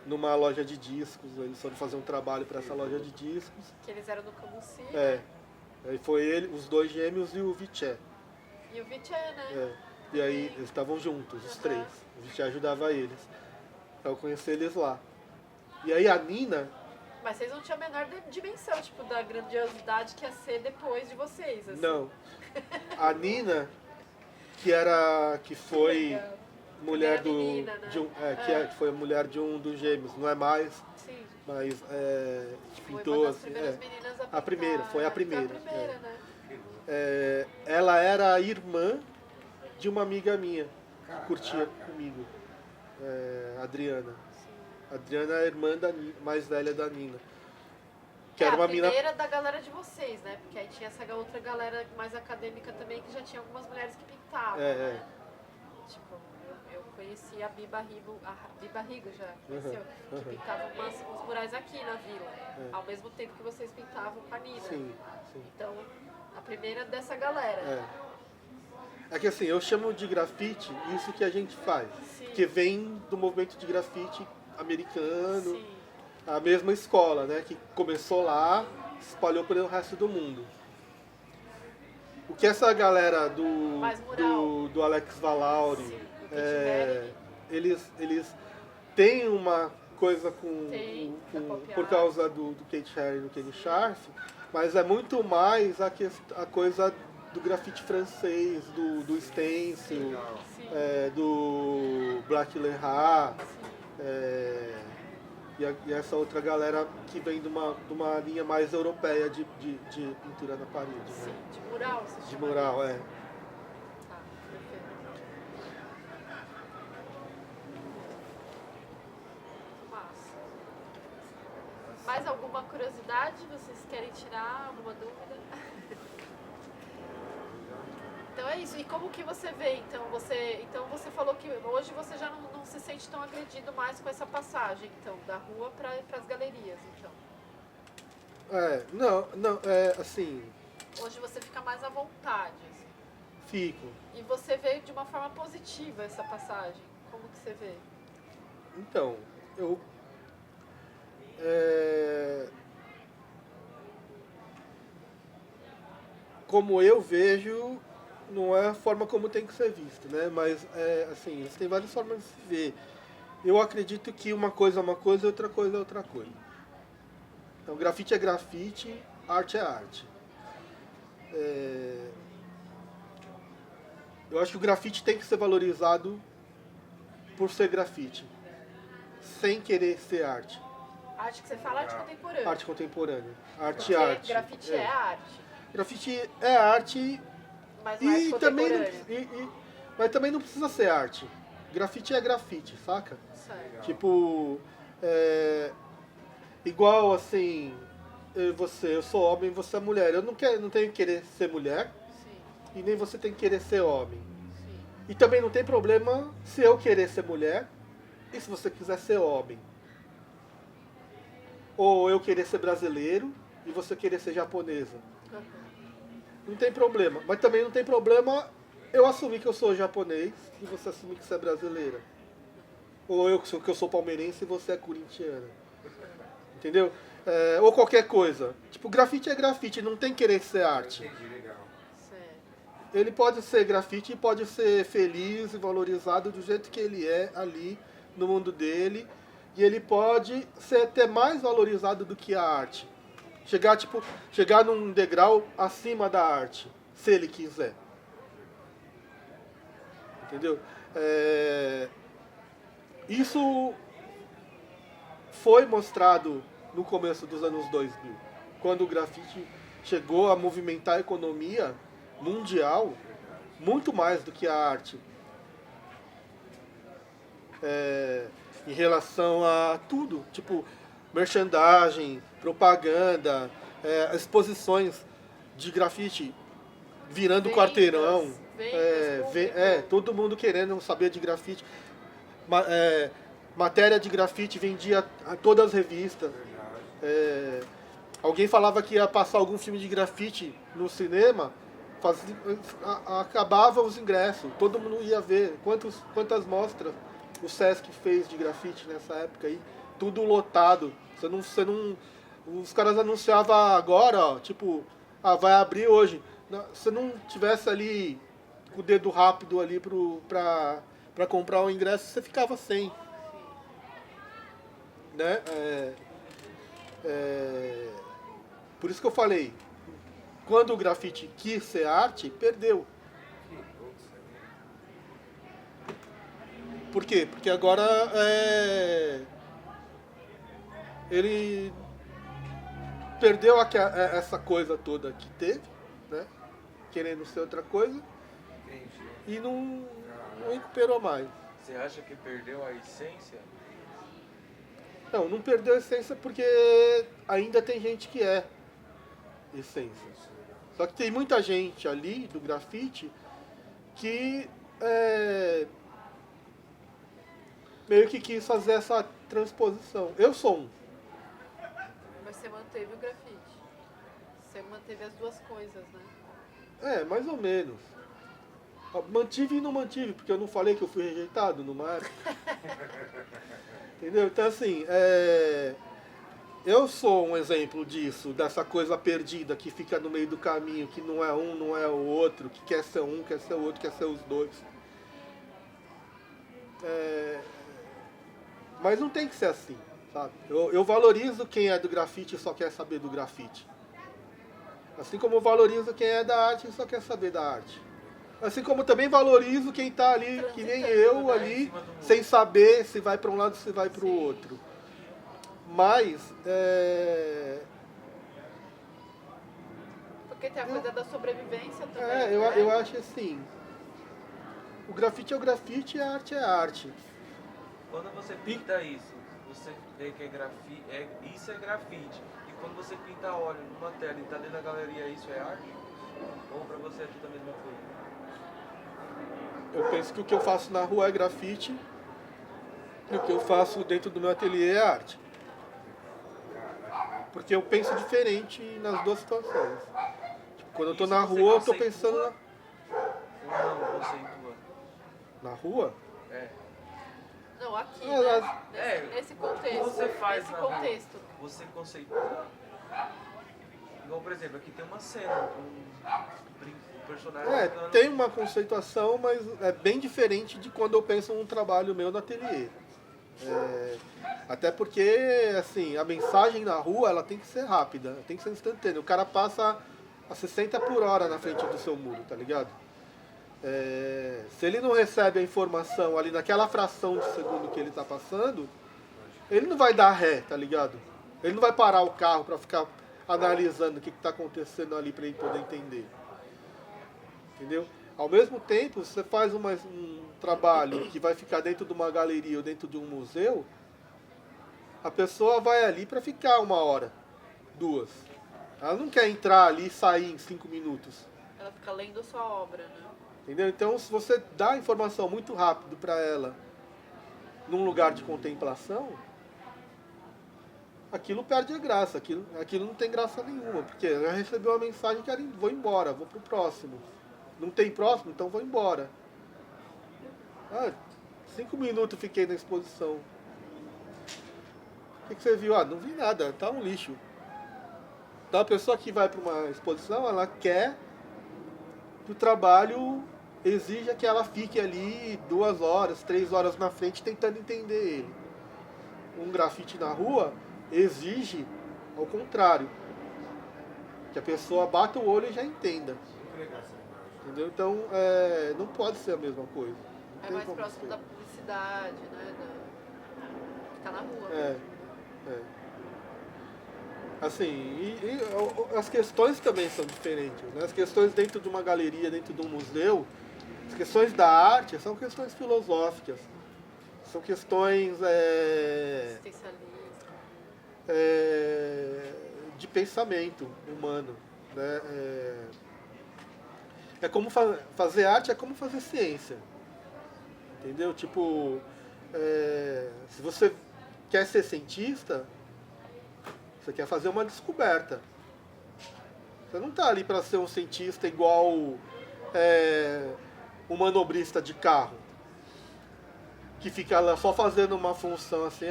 Numa loja de discos, eles foram fazer um trabalho para essa loja de discos. Que eles eram no Camusim. Aí foi os dois Gêmeos e o Viché. E o Viché, né? E aí eles estavam juntos, os três. O Viché ajudava eles. Pra eu conhecer eles lá. E aí a Nina... Mas vocês não tinham a menor dimensão, tipo, da grandiosidade que ia ser depois de vocês, assim. Não. A Nina, que foi legal. mulher Primeira menina, né? que foi a mulher de um dos Gêmeos, não é mais, Sim. mas Foi pintou uma das assim, primeiras meninas a pintar. a primeira, foi a primeira. Foi a primeira, né? Ela era a irmã de uma amiga minha que curtia comigo, a Adriana. A Adriana é a irmã mais velha da Nina. Que era uma a mina. primeira da galera de vocês, né? Porque aí tinha essa outra galera mais acadêmica também, que já tinha algumas mulheres que pintavam, né? Tipo, eu conheci a Biba Rigo já, conheceu? Que pintava uns murais aqui na vila, ao mesmo tempo que vocês pintavam com a Nina. Sim. Então, a primeira dessa galera. É que assim, eu chamo de grafite isso que a gente faz. Sim. Que vem do movimento de grafite americano, Sim. a mesma escola, né? Que começou lá, se espalhou pelo resto do mundo. O que essa galera do Alex Valauri, Sim, do Kate Haring. eles têm uma coisa por causa do Kate Haring e do Kenny Scharf, mas é muito mais a coisa do grafite francês, do stencil, Sim. do Black Lerat, E essa outra galera que vem de uma linha mais europeia de pintura na parede. Né? Sim, de mural, você De chama? mural, é. Tá, perfeito. Massa. Mais alguma curiosidade? Vocês querem tirar alguma dúvida? Então é isso. E como que você vê? Então você falou que hoje você já não se sente tão agredido mais com essa passagem, então, da rua para as galerias, então. Não, assim, Hoje você fica mais à vontade, assim. fico. E você vê de uma forma positiva essa passagem. Como que você vê? Então, como eu vejo, não é a forma como tem que ser visto, né? Mas, assim, tem várias formas de se ver. Eu acredito que uma coisa é uma coisa e outra coisa é outra coisa. Então, grafite é grafite, arte é arte. Eu acho que o grafite tem que ser valorizado por ser grafite, sem querer ser arte. Arte que você fala, arte contemporânea. Arte contemporânea. Arte Porque é arte. grafite é arte. Grafite é arte Mas não é arte e também contemporânea. mas também não precisa ser arte. Grafite é grafite, saca? Certo. Tipo, igual assim, eu sou homem, você é mulher. Eu não tenho que querer ser mulher Sim, e nem você tem que querer ser homem. sim. E também não tem problema se eu querer ser mulher e se você quiser ser homem. Ou eu querer ser brasileiro e você querer ser japonesa. Uhum. Não tem problema. Mas também não tem problema eu assumir que eu sou japonês e você assumir que você é brasileira. Ou que eu sou palmeirense e você é corintiana. Entendeu? Ou qualquer coisa. Tipo, grafite é grafite, não tem querer ser arte. Entendi, legal. Certo. Ele pode ser grafite e pode ser feliz e valorizado do jeito que ele é ali no mundo dele. E ele pode ser até mais valorizado do que a arte. Chegar num degrau acima da arte, se ele quiser. Entendeu? Isso foi mostrado no começo dos anos 2000, quando o grafite chegou a movimentar a economia mundial muito mais do que a arte. Em relação a tudo, tipo merchandising, propaganda, exposições de grafite virando Vendas, quarteirão, público. todo mundo querendo saber de grafite. Matéria de grafite vendia a todas as revistas. Alguém falava que ia passar algum filme de grafite no cinema, acabava os ingressos, todo mundo ia ver. Quantas mostras o Sesc fez de grafite nessa época aí, tudo lotado. Os caras anunciavam agora, ó, tipo, vai abrir hoje. Se não tivesse ali com o dedo rápido ali pra comprar o ingresso, você ficava sem. Né? Por isso que eu falei, quando o grafite quis ser arte, perdeu. Por quê? Porque agora ele perdeu essa coisa toda que teve, né? Querendo ser outra coisa, Entendi. e não recuperou mais. Você acha que perdeu a essência? Não perdeu a essência porque ainda tem gente que é essência. Só que tem muita gente ali do grafite que meio que quis fazer essa transposição. Eu sou um. Mas você manteve o grafite. Você manteve as duas coisas, né? Mais ou menos. Mantive e não mantive, porque eu não falei que eu fui rejeitado numa época. Entendeu? Então, assim, eu sou um exemplo disso, dessa coisa perdida que fica no meio do caminho, que não é um, não é o outro, que quer ser um, quer ser o outro, quer ser os dois. Mas não tem que ser assim, sabe? Eu valorizo quem é do grafite e só quer saber do grafite. Assim como eu valorizo quem é da arte e só quer saber da arte. Assim como também valorizo quem está ali, que nem eu ali, sem saber se vai para um lado ou se vai para o outro. Mas, Porque tem a coisa da sobrevivência também. eu acho assim, o grafite é o grafite e a arte é a arte. Quando você pinta isso, você vê que isso é grafite. E quando você pinta óleo numa tela e tá dentro da galeria, isso é arte? Ou pra você é tudo a mesma coisa? Eu penso que o que eu faço na rua é grafite e o que eu faço dentro do meu ateliê é arte. Porque eu penso diferente nas duas situações. Tipo, quando eu tô Isso na você rua, eu tô conceitua? pensando Ou não conceitua? na rua. É. Não, aqui, Ah, né? Nesse contexto. O que você faz nesse na rua? contexto. Você conceitua? Igual, por exemplo, aqui tem uma cena com um personagem jogando- Tem uma conceituação, mas é bem diferente de quando eu penso num trabalho meu no ateliê. Até porque, assim, a mensagem na rua, ela tem que ser rápida, tem que ser instantânea. O cara passa a 60 por hora na frente do seu muro, tá ligado? Se ele não recebe a informação ali naquela fração de segundo que ele tá passando, ele não vai dar ré, tá ligado? Ele não vai parar o carro pra ficar analisando o que tá acontecendo ali pra ele poder entender. Entendeu? Ao mesmo tempo, você faz um trabalho que vai ficar dentro de uma galeria ou dentro de um museu, a pessoa vai ali para ficar 1 hora, 2. Ela não quer entrar ali e sair em 5 minutos. Ela fica lendo a sua obra, né? Entendeu? Então, se você dá a informação muito rápido para ela num lugar de contemplação, aquilo perde a graça, aquilo não tem graça nenhuma, porque ela recebeu uma mensagem que vou embora, vou pro próximo. Não tem próximo, então vou embora. 5 minutos fiquei na exposição. O que você viu? Não vi nada, tá um lixo. Então a pessoa que vai para uma exposição, ela quer que o trabalho exija que ela fique ali 2 horas, 3 horas na frente tentando entender ele. Um grafite na rua exige ao contrário. Que a pessoa bata o olho e já entenda. Entendeu? Então, não pode ser a mesma coisa. Não É tem mais como próximo ser. da publicidade, né? Que tá na rua. Assim, as questões também são diferentes, né? As questões dentro de uma galeria, dentro de um museu, as questões da arte são questões filosóficas. São questões Existencialismo. de pensamento humano, né? É como fazer arte é como fazer ciência. Entendeu? Tipo, se você quer ser cientista, você quer fazer uma descoberta. Você não está ali para ser um cientista igual um manobrista de carro, que fica lá só fazendo uma função assim,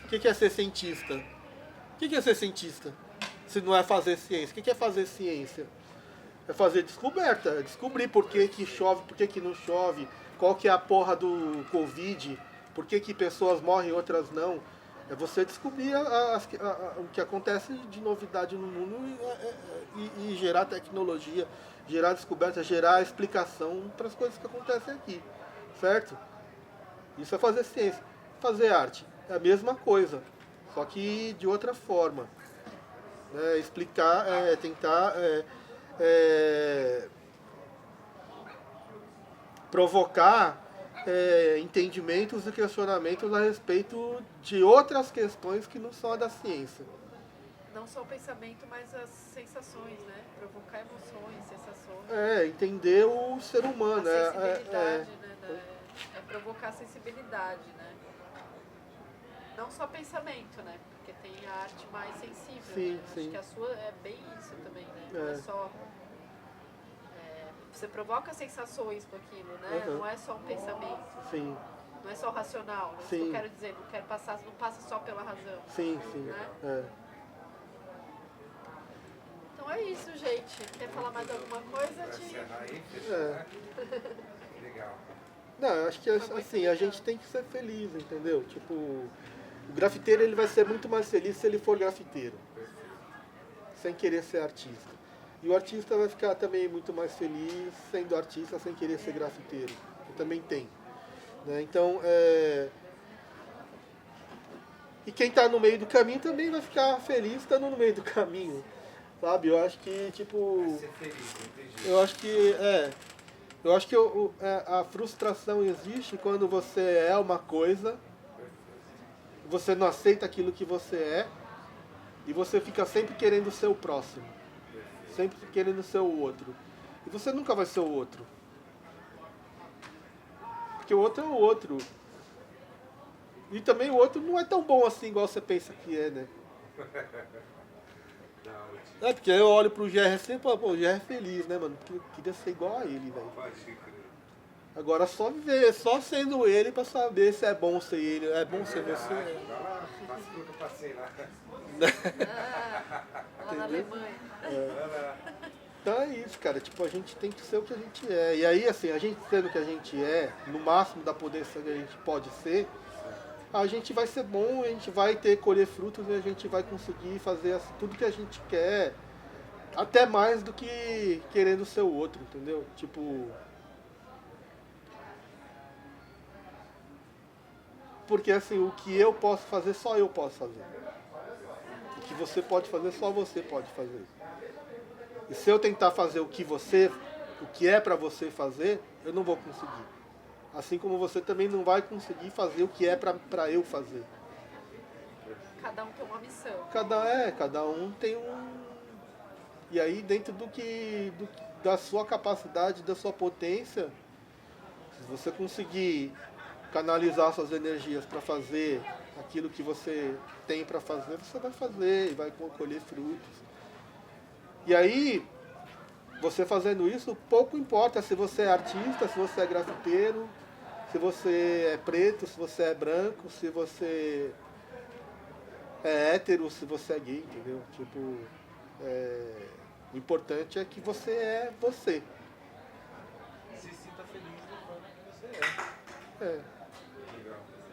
o que é ser cientista? O que é ser cientista? Se não é fazer ciência. O que é fazer ciência? É fazer descoberta, é descobrir por que chove, por que não chove, qual que é a porra do Covid, por que pessoas morrem e outras não. É você descobrir o que acontece de novidade no mundo e gerar tecnologia, gerar descoberta, gerar explicação para as coisas que acontecem aqui, certo? Isso é fazer ciência. Fazer arte é a mesma coisa, só que de outra forma. Explicar, tentar provocar entendimentos e questionamentos a respeito de outras questões que não são a da ciência. Não só o pensamento, mas as sensações, né? Provocar emoções, sensações. Entender o ser humano. A sensibilidade, né? É provocar a sensibilidade, né? Não só pensamento, né? Porque tem a arte mais sensível, Sim, né? sim. Acho que a sua é bem isso também, né? Não é só... você provoca sensações com aquilo, né? Uhum. Não é só um pensamento. Sim, Não é só racional, né? Isso que eu quero dizer. Não passa só pela razão. sim. Né? Então é isso, gente. Quer falar mais alguma coisa, Pra Ti? encerrar aí, fechou, né? Legal. Não, eu acho que assim, a gente tem que ser feliz, entendeu? Tipo, o grafiteiro ele vai ser muito mais feliz se ele for grafiteiro, sem querer ser artista. E o artista vai ficar também muito mais feliz sendo artista, sem querer ser grafiteiro. Que também tem. Né? Então, E quem tá no meio do caminho também vai ficar feliz estando no meio do caminho. Sabe? Eu acho que, tipo... Ser feliz, entendi. Eu acho que a frustração existe quando você é uma coisa, você não aceita aquilo que você é, e você fica sempre querendo ser o próximo. Sempre querendo ser o outro. E você nunca vai ser o outro. Porque o outro é o outro. E também o outro não é tão bom assim igual você pensa que é, né? Não, Porque eu olho pro GR assim e falo, pô, o GR é feliz, né, mano? Porque eu queria ser igual a ele, velho. pode crer. Agora só viver, só sendo ele pra saber se é bom ser ele, é bom ser você. Vai lá, faça tudo que eu passei lá. Lá na Alemanha. Vai lá. Então é isso, cara. Tipo, a gente tem que ser o que a gente é. E aí, assim, a gente sendo o que a gente é, no máximo da potência que a gente pode ser, a gente vai ser bom, a gente vai colher frutos e a gente vai conseguir fazer tudo que a gente quer, até mais do que querendo ser o outro, entendeu? Tipo... Porque, assim, o que eu posso fazer, só eu posso fazer. O que você pode fazer, só você pode fazer. E se eu tentar fazer o que é pra você fazer, eu não vou conseguir. Assim como você também não vai conseguir fazer o que é pra eu fazer. Cada um tem uma missão. Cada um tem E aí dentro da sua capacidade, da sua potência, se você conseguir canalizar suas energias para fazer aquilo que você tem para fazer, você vai fazer e vai colher frutos. E aí, você fazendo isso, pouco importa se você é artista, se você é grafiteiro, se você é preto, se você é branco, se você é hétero, se você é gay, entendeu? Tipo, o importante é que você é você. Se sinta feliz no quanto que você é.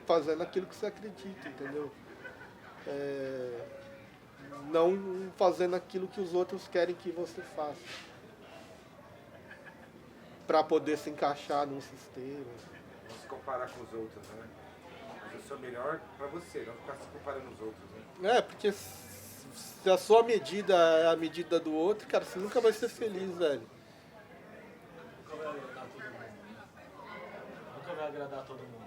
Fazendo aquilo que você acredita, entendeu? Não fazendo aquilo que os outros querem que você faça. Pra poder se encaixar num sistema. Não se comparar com os outros, né? Fazer o seu melhor pra você, não ficar se comparando os outros, né? Porque se a sua medida é a medida do outro, cara, você nunca vai ser feliz, velho. Nunca vai agradar todo mundo, né? Nunca vai agradar todo mundo,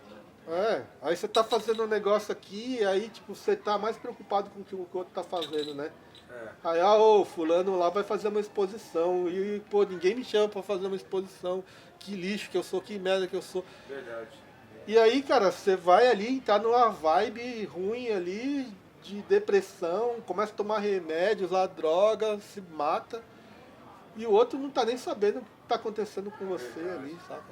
né? Aí você tá fazendo um negócio aqui, e aí, tipo, você tá mais preocupado com o que o outro tá fazendo, né? Aí, fulano lá vai fazer uma exposição, e, pô, ninguém me chama pra fazer uma exposição. Que lixo que eu sou, que merda que eu sou. Verdade. E aí, cara, você vai ali, tá numa vibe ruim ali, de depressão, começa a tomar remédios, usar droga, se mata. E o outro não tá nem sabendo o que tá acontecendo com você ali, saca?